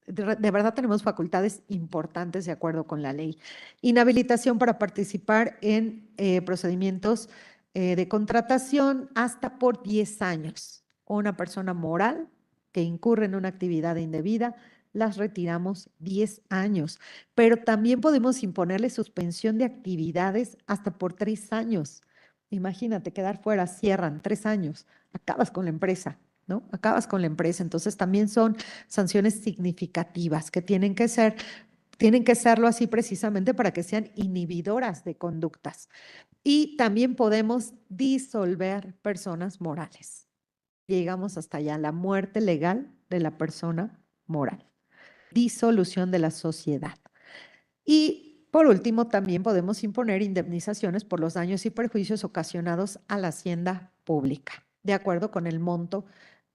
De verdad tenemos facultades importantes de acuerdo con la ley. Inhabilitación para participar en procedimientos de contratación hasta por 10 años. Una persona moral que incurre en una actividad indebida, las retiramos 10 años. Pero también podemos imponerle suspensión de actividades hasta por 3 años. Imagínate, quedar fuera, cierran 3 años, acabas con la empresa, ¿no? Acabas con la empresa. Entonces también son sanciones significativas que tienen que serlo así precisamente para que sean inhibidoras de conductas. Y también podemos disolver personas morales. Llegamos hasta allá, la muerte legal de la persona moral. Disolución de la sociedad. Y por último, también podemos imponer indemnizaciones por los daños y perjuicios ocasionados a la hacienda pública, de acuerdo con el monto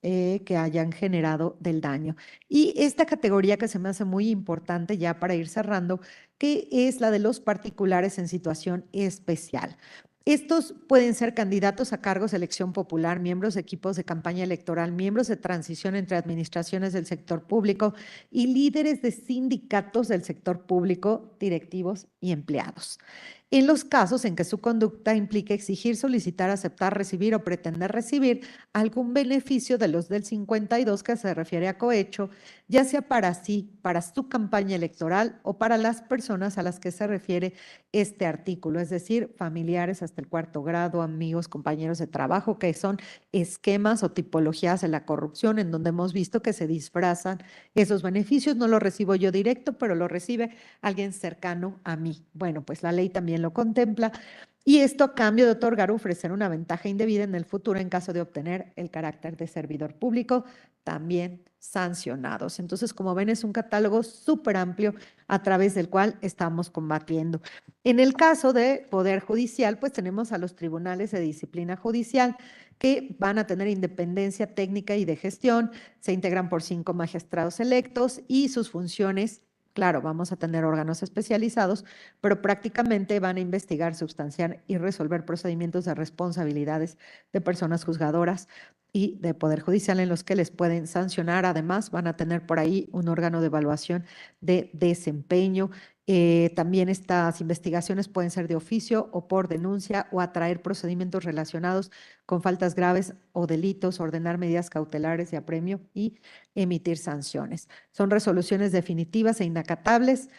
que hayan generado del daño. Y esta categoría que se me hace muy importante ya para ir cerrando, que es la de los particulares en situación especial. Estos pueden ser candidatos a cargos de elección popular, miembros de equipos de campaña electoral, miembros de transición entre administraciones del sector público y líderes de sindicatos del sector público, directivos y empleados. en los casos en que su conducta implique exigir, solicitar, aceptar, recibir o pretender recibir algún beneficio de los del 52 que se refiere a cohecho, ya sea para sí, para su campaña electoral o para las personas a las que se refiere este artículo, es decir, familiares hasta el 4º grado, amigos, compañeros de trabajo, que son esquemas o tipologías de la corrupción en donde hemos visto que se disfrazan esos beneficios. No los recibo yo directo, pero lo recibe alguien cercano a mí. Bueno, pues la ley también lo contempla. Y esto a cambio de otorgar o ofrecer una ventaja indebida en el futuro en caso de obtener el carácter de servidor público, también sancionados. Entonces, como ven, es un catálogo súper amplio a través del cual estamos combatiendo. En el caso de Poder Judicial, pues tenemos a los tribunales de disciplina judicial que van a tener independencia técnica y de gestión, se integran por 5 magistrados electos y sus funciones. Claro, vamos a tener órganos especializados, pero prácticamente van a investigar, sustanciar y resolver procedimientos de responsabilidades de personas juzgadoras y de Poder Judicial en los que les pueden sancionar. Además, van a tener por ahí un órgano de evaluación de desempeño. También estas investigaciones pueden ser de oficio o por denuncia o atraer procedimientos relacionados con faltas graves o delitos, ordenar medidas cautelares de apremio y emitir sanciones. Son resoluciones definitivas e inacatables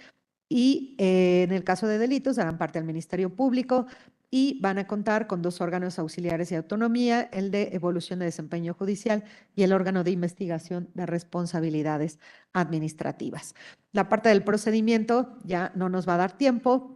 y en el caso de delitos darán parte al Ministerio Público y van a contar con 2 órganos auxiliares de autonomía, el de evolución de desempeño judicial y el órgano de investigación de responsabilidades administrativas. La parte del procedimiento ya no nos va a dar tiempo.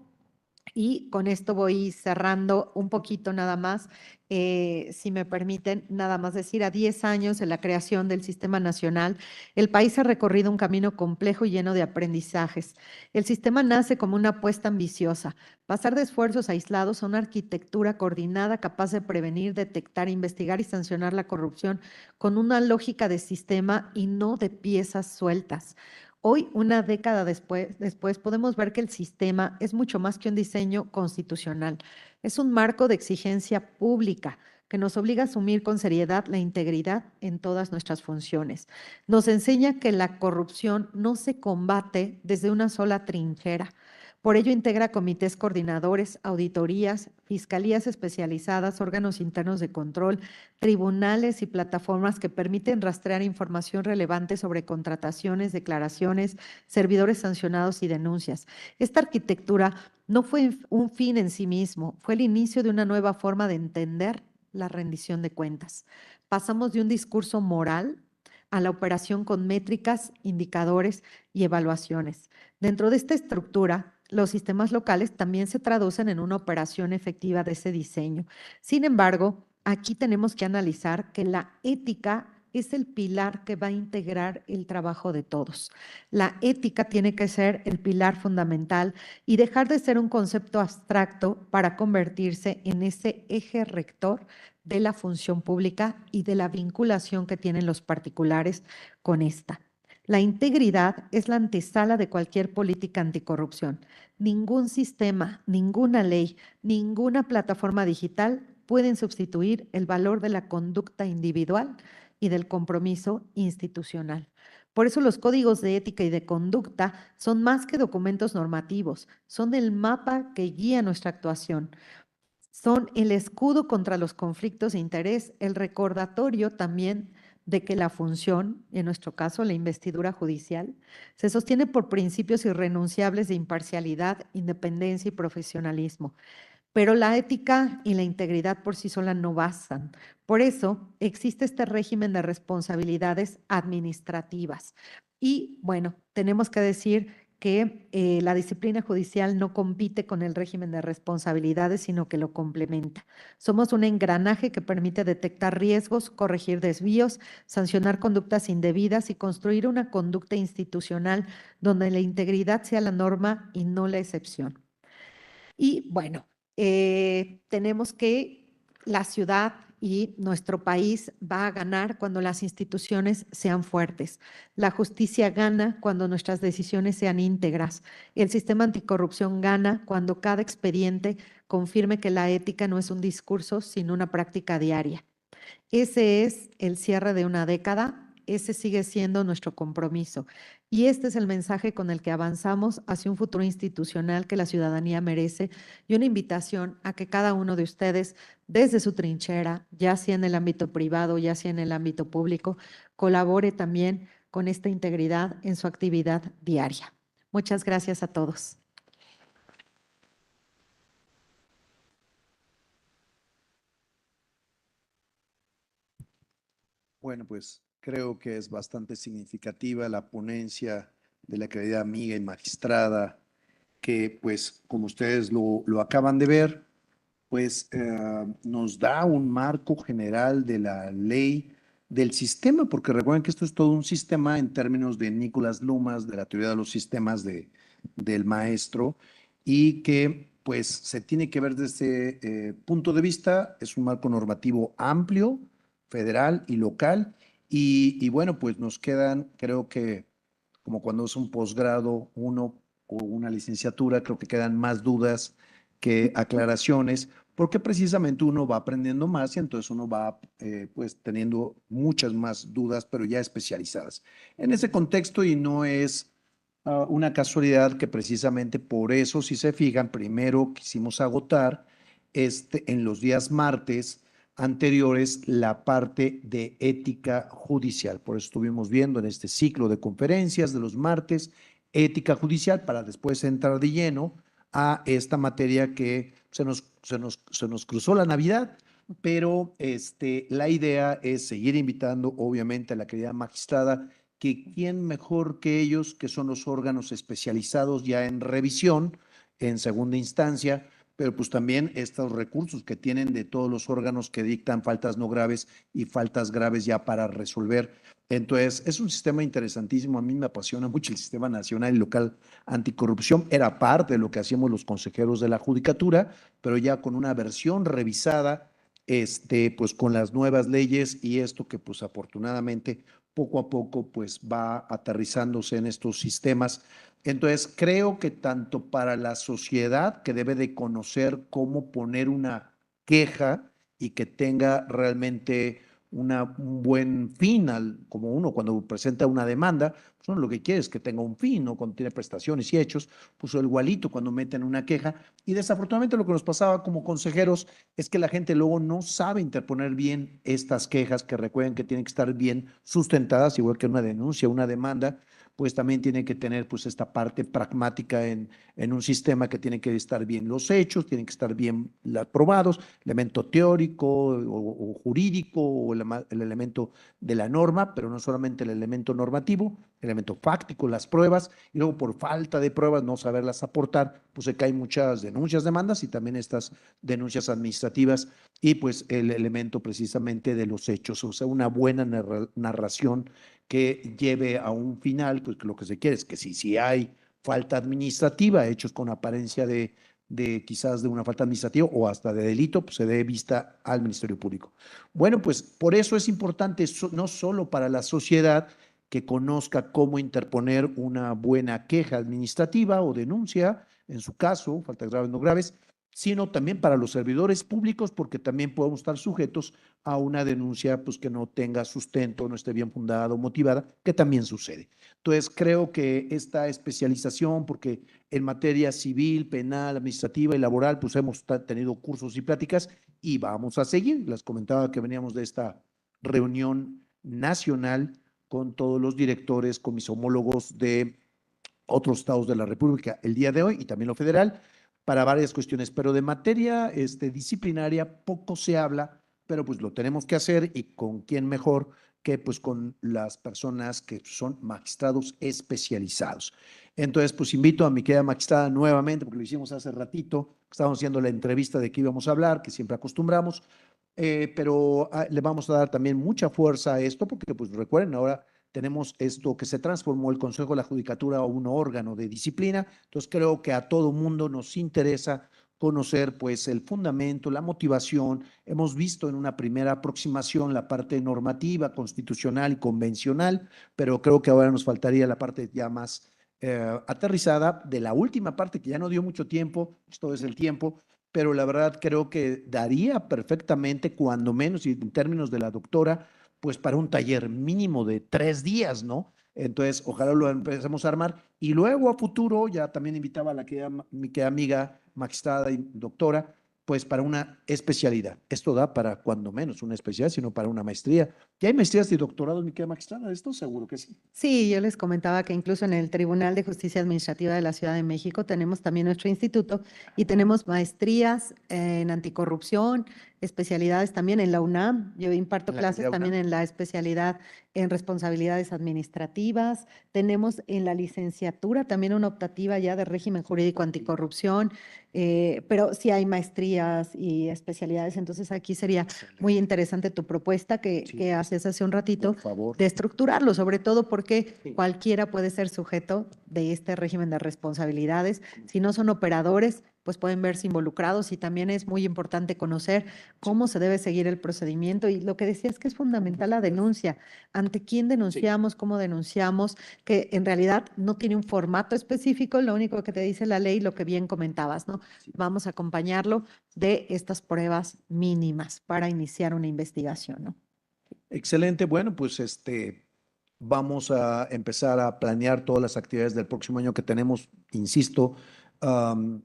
Y con esto voy cerrando un poquito nada más, si me permiten, nada más decir, a 10 años de la creación del Sistema Nacional, el país ha recorrido un camino complejo y lleno de aprendizajes. El sistema nace como una apuesta ambiciosa, pasar de esfuerzos aislados a una arquitectura coordinada capaz de prevenir, detectar, investigar y sancionar la corrupción con una lógica de sistema y no de piezas sueltas. Hoy, una década después, podemos ver que el sistema es mucho más que un diseño constitucional. Es un marco de exigencia pública que nos obliga a asumir con seriedad la integridad en todas nuestras funciones. Nos enseña que la corrupción no se combate desde una sola trinchera. Por ello, integra comités coordinadores, auditorías, fiscalías especializadas, órganos internos de control, tribunales y plataformas que permiten rastrear información relevante sobre contrataciones, declaraciones, servidores sancionados y denuncias. Esta arquitectura no fue un fin en sí mismo, fue el inicio de una nueva forma de entender la rendición de cuentas. Pasamos de un discurso moral a la operación con métricas, indicadores y evaluaciones. Dentro de esta estructura, los sistemas locales también se traducen en una operación efectiva de ese diseño. Sin embargo, aquí tenemos que analizar que la ética es el pilar que va a integrar el trabajo de todos. La ética tiene que ser el pilar fundamental y dejar de ser un concepto abstracto para convertirse en ese eje rector de la función pública y de la vinculación que tienen los particulares con esta. La integridad es la antesala de cualquier política anticorrupción. Ningún sistema, ninguna ley, ninguna plataforma digital pueden sustituir el valor de la conducta individual y del compromiso institucional. Por eso los códigos de ética y de conducta son más que documentos normativos, son el mapa que guía nuestra actuación. Son el escudo contra los conflictos de interés, el recordatorio también de que la función, en nuestro caso la investidura judicial, se sostiene por principios irrenunciables de imparcialidad, independencia y profesionalismo. Pero la ética y la integridad por sí sola no bastan. Por eso existe este régimen de responsabilidades administrativas. Y bueno, tenemos que decir que la disciplina judicial no compite con el régimen de responsabilidades, sino que lo complementa. Somos un engranaje que permite detectar riesgos, corregir desvíos, sancionar conductas indebidas y construir una conducta institucional donde la integridad sea la norma y no la excepción. Y bueno, tenemos que la ciudad y nuestro país va a ganar cuando las instituciones sean fuertes. La justicia gana cuando nuestras decisiones sean íntegras. El sistema anticorrupción gana cuando cada expediente confirme que la ética no es un discurso, sino una práctica diaria. Ese es el cierre de una década ese sigue siendo nuestro compromiso. Y este es el mensaje con el que avanzamos hacia un futuro institucional que la ciudadanía merece y una invitación a que cada uno de ustedes, desde su trinchera, ya sea en el ámbito privado, ya sea en el ámbito público, colabore también con esta integridad en su actividad diaria. Muchas gracias a todos. Bueno, pues creo que es bastante significativa la ponencia de la querida amiga y magistrada, que pues como ustedes lo acaban de ver, pues nos da un marco general de la ley del sistema, porque recuerden que esto es todo un sistema en términos de Nicolás Lomas, de la teoría de los sistemas del maestro, y que pues se tiene que ver desde ese punto de vista. Es un marco normativo amplio, federal y local, y bueno, pues nos quedan, creo que como cuando es un posgrado uno o una licenciatura, creo que quedan más dudas que aclaraciones, porque precisamente uno va aprendiendo más y entonces uno va pues teniendo muchas más dudas, pero ya especializadas. En ese contexto, y no es una casualidad que precisamente por eso, si se fijan, primero quisimos agotar en los días martes anteriores la parte de ética judicial. Por eso estuvimos viendo en este ciclo de conferencias de los martes ética judicial para después entrar de lleno a esta materia que se nos cruzó la Navidad, pero la idea es seguir invitando obviamente a la querida magistrada, que quién mejor que ellos, que son los órganos especializados ya en revisión, en segunda instancia, pero pues también estos recursos que tienen de todos los órganos que dictan faltas no graves y faltas graves ya para resolver. Entonces, es un sistema interesantísimo. A mí me apasiona mucho el sistema nacional y local anticorrupción. Era parte de lo que hacíamos los consejeros de la judicatura, pero ya con una versión revisada, pues con las nuevas leyes y esto que pues afortunadamente poco a poco pues va aterrizándose en estos sistemas. Entonces, creo que tanto para la sociedad, que debe de conocer cómo poner una queja y que tenga realmente un buen fin, como uno cuando presenta una demanda, pues uno lo que quiere es que tenga un fin, ¿no? Cuando tiene prestaciones y hechos, pues igualito cuando meten una queja. Y desafortunadamente lo que nos pasaba como consejeros es que la gente luego no sabe interponer bien estas quejas, que recuerden que tienen que estar bien sustentadas, igual que una denuncia, una demanda, pues también tiene que tener pues esta parte pragmática en un sistema que tiene que estar bien los hechos, tienen que estar bien probados, elemento teórico o jurídico o el elemento de la norma, pero no solamente el elemento normativo, el elemento fáctico, las pruebas, y luego por falta de pruebas, no saberlas aportar, pues se caen muchas denuncias, demandas y también estas denuncias administrativas y pues el elemento precisamente de los hechos, o sea, una buena narración que lleve a un final, pues que lo que se quiere es que si hay falta administrativa, hechos con apariencia de quizás de una falta administrativa o hasta de delito, pues se dé vista al Ministerio Público. Bueno, pues por eso es importante, no solo para la sociedad, que conozca cómo interponer una buena queja administrativa o denuncia, en su caso, faltas graves no graves, sino también para los servidores públicos, porque también podemos estar sujetos a una denuncia pues, que no tenga sustento, no esté bien fundada o motivada, que también sucede. Entonces, creo que esta especialización, porque en materia civil, penal, administrativa y laboral, pues hemos tenido cursos y pláticas y vamos a seguir. Les comentaba que veníamos de esta reunión nacional con todos los directores, con mis homólogos de otros estados de la República el día de hoy y también lo federal para varias cuestiones, pero de materia disciplinaria poco se habla, pero pues lo tenemos que hacer y con quién mejor que pues con las personas que son magistrados especializados. Entonces, pues invito a mi querida magistrada nuevamente, porque lo hicimos hace ratito, estábamos haciendo la entrevista de qué íbamos a hablar, que siempre acostumbramos, pero le vamos a dar también mucha fuerza a esto, porque pues recuerden, ahora tenemos esto que se transformó el Consejo de la Judicatura a un órgano de disciplina, entonces creo que a todo mundo nos interesa conocer pues el fundamento, la motivación. Hemos visto en una primera aproximación la parte normativa, constitucional y convencional, pero creo que ahora nos faltaría la parte ya más aterrizada de la última parte que ya no dio mucho tiempo, esto es el tiempo, pero la verdad creo que daría perfectamente, cuando menos, y en términos de la doctora, pues para un taller mínimo de 3 días, ¿no? Entonces, ojalá lo empecemos a armar. Y luego a futuro, ya también invitaba a mi querida amiga magistrada y doctora, pues para una especialidad. Esto da para cuando menos una especialidad, sino para una maestría. ¿Ya hay maestrías y doctorados, mi querida magistrada? Esto seguro que sí. Sí, yo les comentaba que incluso en el Tribunal de Justicia Administrativa de la Ciudad de México tenemos también nuestro instituto y tenemos maestrías en anticorrupción, especialidades también en la UNAM. Yo imparto En la clases querida también UNAM. en la especialidad en responsabilidades administrativas. Tenemos en la licenciatura también una optativa ya de régimen jurídico anticorrupción, pero sí hay maestrías y especialidades. Entonces aquí sería muy interesante tu propuesta Sí, que haces hace un ratito por favor. de estructurarlo, sobre todo porque Sí. cualquiera puede ser sujeto de este régimen de responsabilidades. Si no son operadores, pues pueden verse involucrados y también es muy importante conocer cómo se debe seguir el procedimiento y lo que decías que es fundamental la denuncia. ¿Ante quién denunciamos? ¿Cómo denunciamos? Que en realidad no tiene un formato específico, lo único que te dice la ley, lo que bien comentabas, ¿no? Sí. Vamos a acompañarlo de estas pruebas mínimas para iniciar una investigación, ¿no? Excelente. Bueno, pues vamos a empezar a planear todas las actividades del próximo año que tenemos, insisto, am,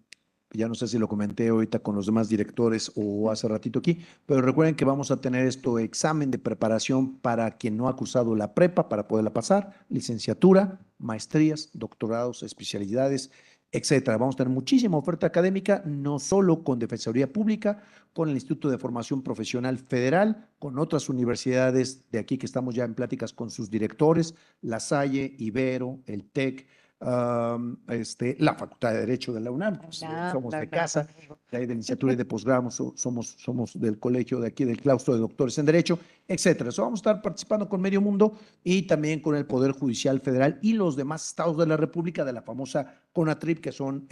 ya no sé si lo comenté ahorita con los demás directores o hace ratito aquí, pero recuerden que vamos a tener examen de preparación para quien no ha cursado la prepa para poderla pasar, licenciatura, maestrías, doctorados, especialidades, etcétera. Vamos a tener muchísima oferta académica, no solo con Defensoría Pública, con el Instituto de Formación Profesional Federal, con otras universidades de aquí que estamos ya en pláticas con sus directores, La Salle, Ibero, el TEC, la Facultad de Derecho de la UNAM, pues, somos de casa, de ahí de licenciatura y de posgrado, somos del colegio de aquí, del claustro de doctores en Derecho, etcétera. So, vamos a estar participando con medio mundo y también con el Poder Judicial Federal y los demás estados de la República, de la famosa CONATRIP, que son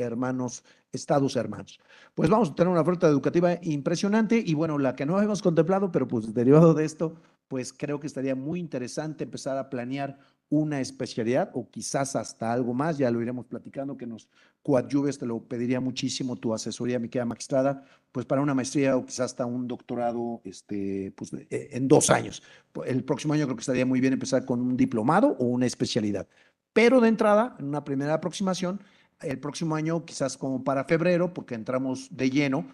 estados hermanos. Pues vamos a tener una oferta educativa impresionante y bueno, la que no habíamos contemplado, pero pues derivado de esto, pues creo que estaría muy interesante empezar a planear una especialidad o quizás hasta algo más, ya lo iremos platicando, que nos coadyuves, te lo pediría muchísimo tu asesoría, mi querida magistrada, pues para una maestría o quizás hasta un doctorado pues, en 2 años. El próximo año creo que estaría muy bien empezar con un diplomado o una especialidad. Pero de entrada, en una primera aproximación, el próximo año, quizás como para febrero, porque entramos de lleno,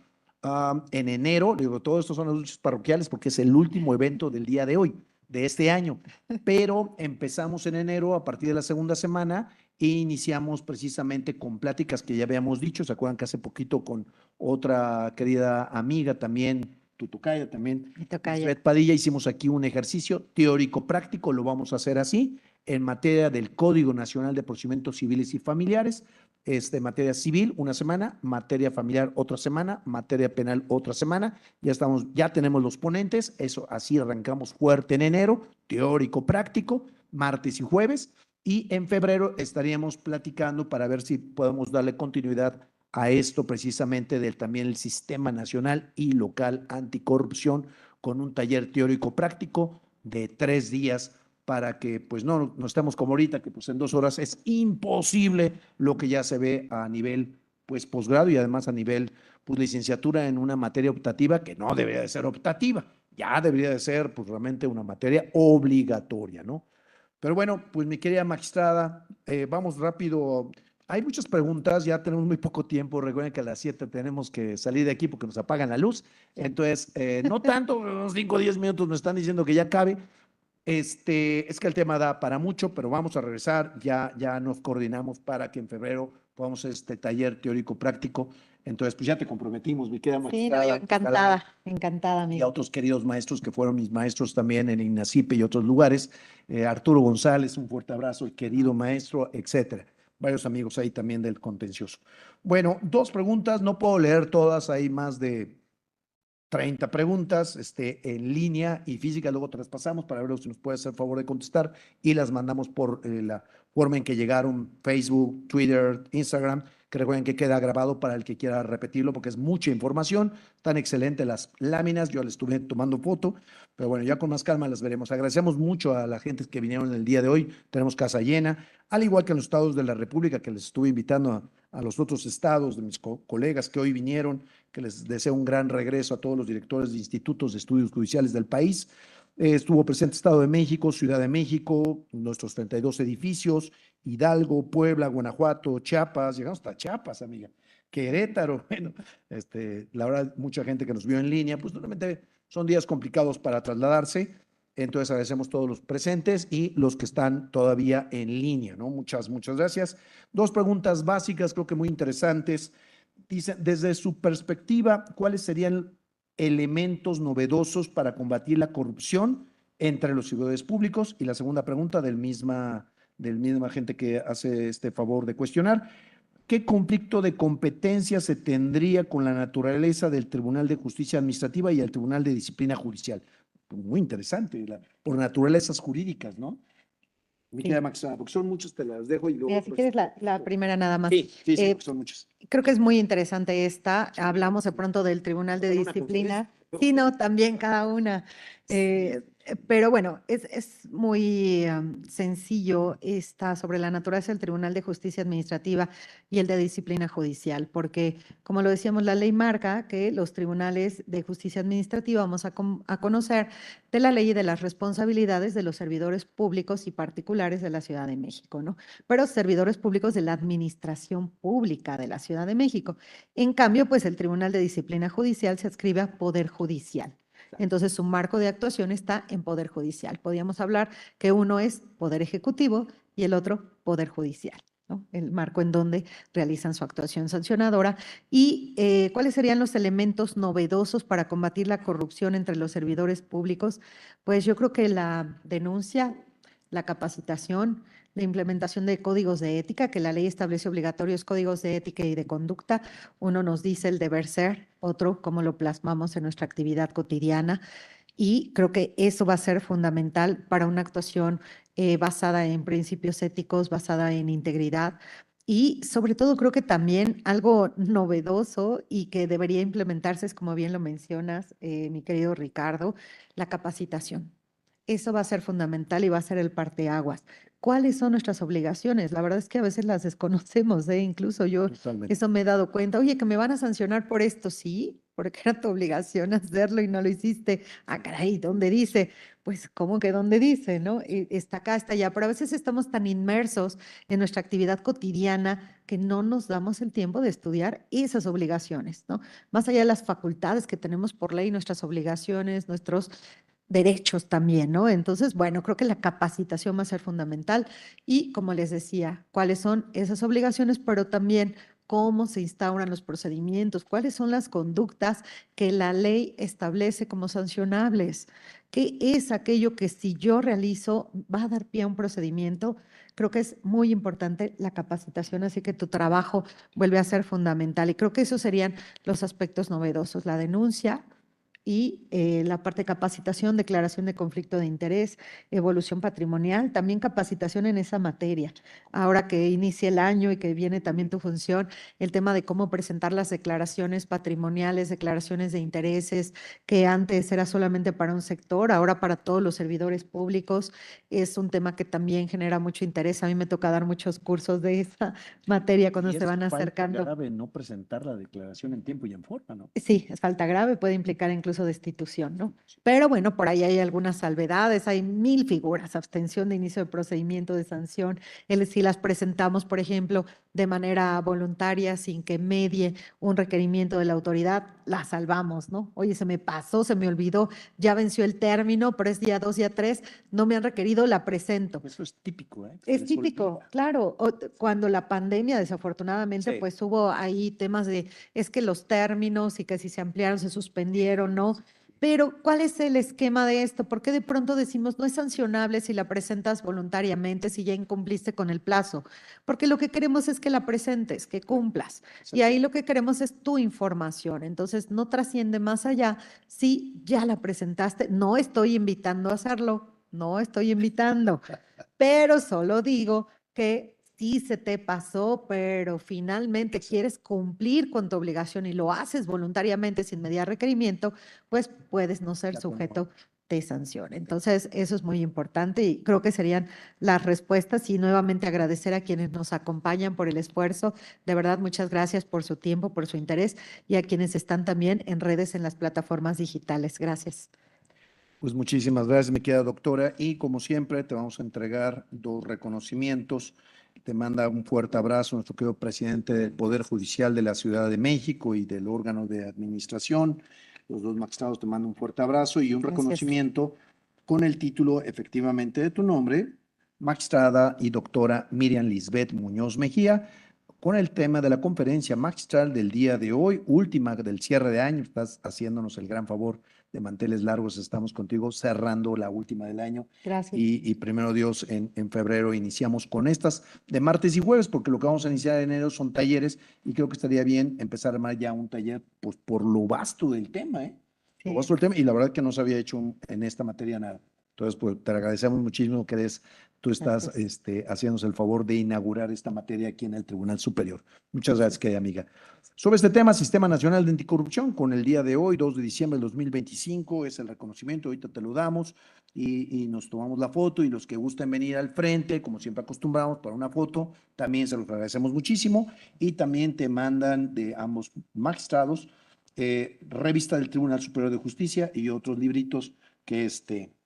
en enero, digo, todo esto son anuncios parroquiales porque es el último evento del día de hoy, de este año, pero empezamos en enero a partir de la segunda semana e iniciamos precisamente con pláticas que ya habíamos dicho, ¿se acuerdan que hace poquito con otra querida amiga también, tu tocaya también, Lisbeth Padilla, hicimos aquí un ejercicio teórico práctico, lo vamos a hacer así, en materia del Código Nacional de Procedimientos Civiles y Familiares, materia civil una semana, materia familiar otra semana, materia penal otra semana. Ya tenemos los ponentes, eso así arrancamos fuerte en enero, teórico práctico, martes y jueves, y en febrero estaríamos platicando para ver si podemos darle continuidad a esto precisamente del también el Sistema Nacional y Local Anticorrupción con un taller teórico práctico de 3 días para que pues no estemos como ahorita, que pues en 2 horas es imposible lo que ya se ve a nivel pues posgrado y además a nivel pues licenciatura en una materia optativa que no debería de ser optativa, ya debería de ser pues realmente una materia obligatoria, ¿no? Pero bueno, pues mi querida magistrada, vamos rápido. Hay muchas preguntas, ya tenemos muy poco tiempo. Recuerden que a las 7 tenemos que salir de aquí porque nos apagan la luz. Entonces, no tanto, unos 5 o 10 minutos me están diciendo que ya acabe. Es que el tema da para mucho, pero vamos a regresar. Ya nos coordinamos para que en febrero podamos hacer este taller teórico práctico. Entonces, pues ya te comprometimos, mi querida magistrada. Sí, no, yo encantada, encantada, Y a amigo. otros queridos maestros que fueron mis maestros también en INACIPE y otros lugares. Arturo González, un fuerte abrazo, el querido maestro, etcétera. Varios amigos ahí también del contencioso. Bueno, 2 preguntas, no puedo leer todas, hay más de 30 preguntas en línea y física, luego traspasamos para ver si nos puede hacer favor de contestar y las mandamos por la forma en que llegaron, Facebook, Twitter, Instagram, que recuerden que queda grabado para el que quiera repetirlo porque es mucha información, tan excelente las láminas, yo les estuve tomando foto, pero bueno, ya con más calma las veremos. Agradecemos mucho a la gente que vinieron el día de hoy, tenemos casa llena, al igual que en los estados de la República que les estuve invitando a los otros estados de mis colegas que hoy vinieron, que les deseo un gran regreso a todos los directores de institutos de estudios judiciales del país. Estuvo presente Estado de México, Ciudad de México, nuestros 32 edificios, Hidalgo, Puebla, Guanajuato, Chiapas, llegamos hasta Chiapas, amiga, Querétaro, bueno, la verdad, mucha gente que nos vio en línea, pues normalmente son días complicados para trasladarse, entonces agradecemos a todos los presentes y los que están todavía en línea, ¿no? Muchas gracias. Dos preguntas básicas, creo que muy interesantes. Dice, desde su perspectiva, ¿cuáles serían elementos novedosos para combatir la corrupción entre los servidores públicos? Y la segunda pregunta del misma gente que hace este favor de cuestionar, ¿qué conflicto de competencia se tendría con la naturaleza del Tribunal de Justicia Administrativa y el Tribunal de Disciplina Judicial? Muy interesante, por naturalezas jurídicas, ¿no? Mi querida Maxana, porque son muchas, te las dejo y luego. Mira, si quieres la primera nada más. Sí, porque son muchas. Creo que es muy interesante esta. Hablamos de pronto del Tribunal de Disciplina. Sí, no, también cada una. Pero bueno, es muy sencillo esta sobre la naturaleza del Tribunal de Justicia Administrativa y el de Disciplina Judicial, porque como lo decíamos, la ley marca que los tribunales de justicia administrativa vamos a conocer de la ley y de las responsabilidades de los servidores públicos y particulares de la Ciudad de México, ¿no? Pero servidores públicos de la administración pública de la Ciudad de México. En cambio, pues el Tribunal de Disciplina Judicial se adscribe a Poder Judicial. Entonces, su marco de actuación está en Poder Judicial. Podríamos hablar que uno es Poder Ejecutivo y el otro Poder Judicial, ¿no? El marco en donde realizan su actuación sancionadora. ¿Y cuáles serían los elementos novedosos para combatir la corrupción entre los servidores públicos? Pues yo creo que la denuncia, la capacitación, la implementación de códigos de ética, que la ley establece obligatorios códigos de ética y de conducta. Uno nos dice el deber ser, otro cómo lo plasmamos en nuestra actividad cotidiana. Y creo que eso va a ser fundamental para una actuación basada en principios éticos, basada en integridad. Y sobre todo creo que también algo novedoso y que debería implementarse es, como bien lo mencionas, mi querido Ricardo, la capacitación. Eso va a ser fundamental y va a ser el parteaguas. ¿Cuáles son nuestras obligaciones? La verdad es que a veces las desconocemos, incluso yo eso me he dado cuenta. Oye, que me van a sancionar por esto, sí, porque era tu obligación hacerlo y no lo hiciste. Ah, caray, ¿dónde dice? Pues, ¿cómo que dónde dice, no? Está acá, está allá, pero a veces estamos tan inmersos en nuestra actividad cotidiana que no nos damos el tiempo de estudiar esas obligaciones, ¿no? Más allá de las facultades que tenemos por ley, nuestras obligaciones, nuestros derechos también, ¿no? Entonces, bueno, creo que la capacitación va a ser fundamental y, como les decía, cuáles son esas obligaciones, pero también cómo se instauran los procedimientos, cuáles son las conductas que la ley establece como sancionables, qué es aquello que si yo realizo va a dar pie a un procedimiento. Creo que es muy importante la capacitación, así que tu trabajo vuelve a ser fundamental y creo que esos serían los aspectos novedosos, la denuncia y la parte de capacitación, declaración de conflicto de interés, evolución patrimonial, también capacitación en esa materia. Ahora que inicia el año y que viene también tu función, el tema de cómo presentar las declaraciones patrimoniales, declaraciones de intereses, que antes era solamente para un sector, ahora para todos los servidores públicos, es un tema que también genera mucho interés. A mí me toca dar muchos cursos de esa materia cuando se van acercando. Es grave no presentar la declaración en tiempo y en forma, ¿no? Sí, es falta grave, puede implicar incluso destitución, ¿no? Pero bueno, por ahí hay algunas salvedades, hay 1000 figuras, abstención de inicio de procedimiento de sanción, si las presentamos, por ejemplo, de manera voluntaria, sin que medie un requerimiento de la autoridad, la salvamos, ¿no? Oye, se me pasó, se me olvidó, ya venció el término, pero es día 2, día 3, no me han requerido, la presento. Eso es típico, ¿eh? Es típico, claro. Cuando la pandemia, desafortunadamente, Sí. pues hubo ahí temas de, es que los términos y que si se ampliaron, se suspendieron, ¿no? Pero, ¿cuál es el esquema de esto? ¿Por qué de pronto decimos no es sancionable si la presentas voluntariamente, si ya incumpliste con el plazo? Porque lo que queremos es que la presentes, que cumplas. Y ahí lo que queremos es tu información. Entonces, no trasciende más allá si ya la presentaste. No estoy invitando a hacerlo, no estoy invitando, pero solo digo que sí se te pasó, pero finalmente quieres cumplir con tu obligación y lo haces voluntariamente sin mediar requerimiento, pues puedes no ser sujeto de sanción. Entonces, eso es muy importante y creo que serían las respuestas y nuevamente agradecer a quienes nos acompañan por el esfuerzo. De verdad, muchas gracias por su tiempo, por su interés y a quienes están también en redes, en las plataformas digitales. Gracias. Pues muchísimas gracias, mi querida doctora. Y como siempre, te vamos a entregar 2 reconocimientos. Te manda un fuerte abrazo nuestro querido presidente del Poder Judicial de la Ciudad de México y del órgano de administración. Los 2 magistrados te mandan un fuerte abrazo y un Gracias. reconocimiento con el título efectivamente de tu nombre, magistrada y doctora Miriam Lisbeth Muñoz Mejía, con el tema de la conferencia magistral del día de hoy, última del cierre de año. Estás haciéndonos el gran favor de manteles largos, estamos contigo cerrando la última del año Gracias. y primero Dios en febrero iniciamos con estas de martes y jueves, porque lo que vamos a iniciar en enero son talleres y creo que estaría bien empezar a armar ya un taller pues por lo vasto del tema, Sí. Lo vasto del tema, y la verdad que no se había hecho en esta materia nada. Entonces, pues te agradecemos muchísimo que tú estás Gracias. haciéndonos el favor de inaugurar esta materia aquí en el Tribunal Superior. Muchas gracias, querida amiga. Sobre este tema, Sistema Nacional de Anticorrupción, con el día de hoy, 2 de diciembre del 2025, es el reconocimiento, ahorita te lo damos y nos tomamos la foto, y los que gusten venir al frente, como siempre acostumbramos, para una foto, también se los agradecemos muchísimo, y también te mandan de ambos magistrados revista del Tribunal Superior de Justicia y otros libritos que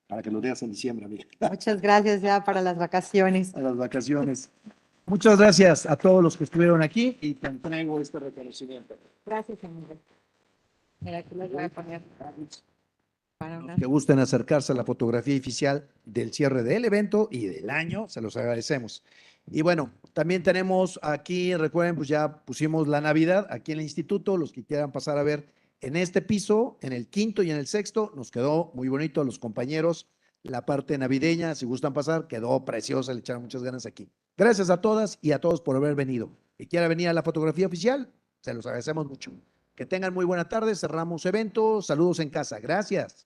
para que los leas en diciembre, amiga. Muchas gracias ya para las vacaciones. A las vacaciones. Muchas gracias a todos los que estuvieron aquí y te entrego este reconocimiento. Gracias, amiga. Mira, aquí les voy a poner para Los una. que gusten acercarse a la fotografía oficial del cierre del evento y del año, se los agradecemos. Y bueno, también tenemos aquí, recuerden, pues ya pusimos la Navidad aquí en el instituto. Los que quieran pasar a ver en este piso, en el quinto y en el sexto, nos quedó muy bonito a los compañeros. La parte navideña, si gustan pasar, quedó preciosa, le echaron muchas ganas aquí. Gracias a todas y a todos por haber venido. Y quiera venir a la fotografía oficial, se los agradecemos mucho. Que tengan muy buena tarde, cerramos evento, saludos en casa. Gracias.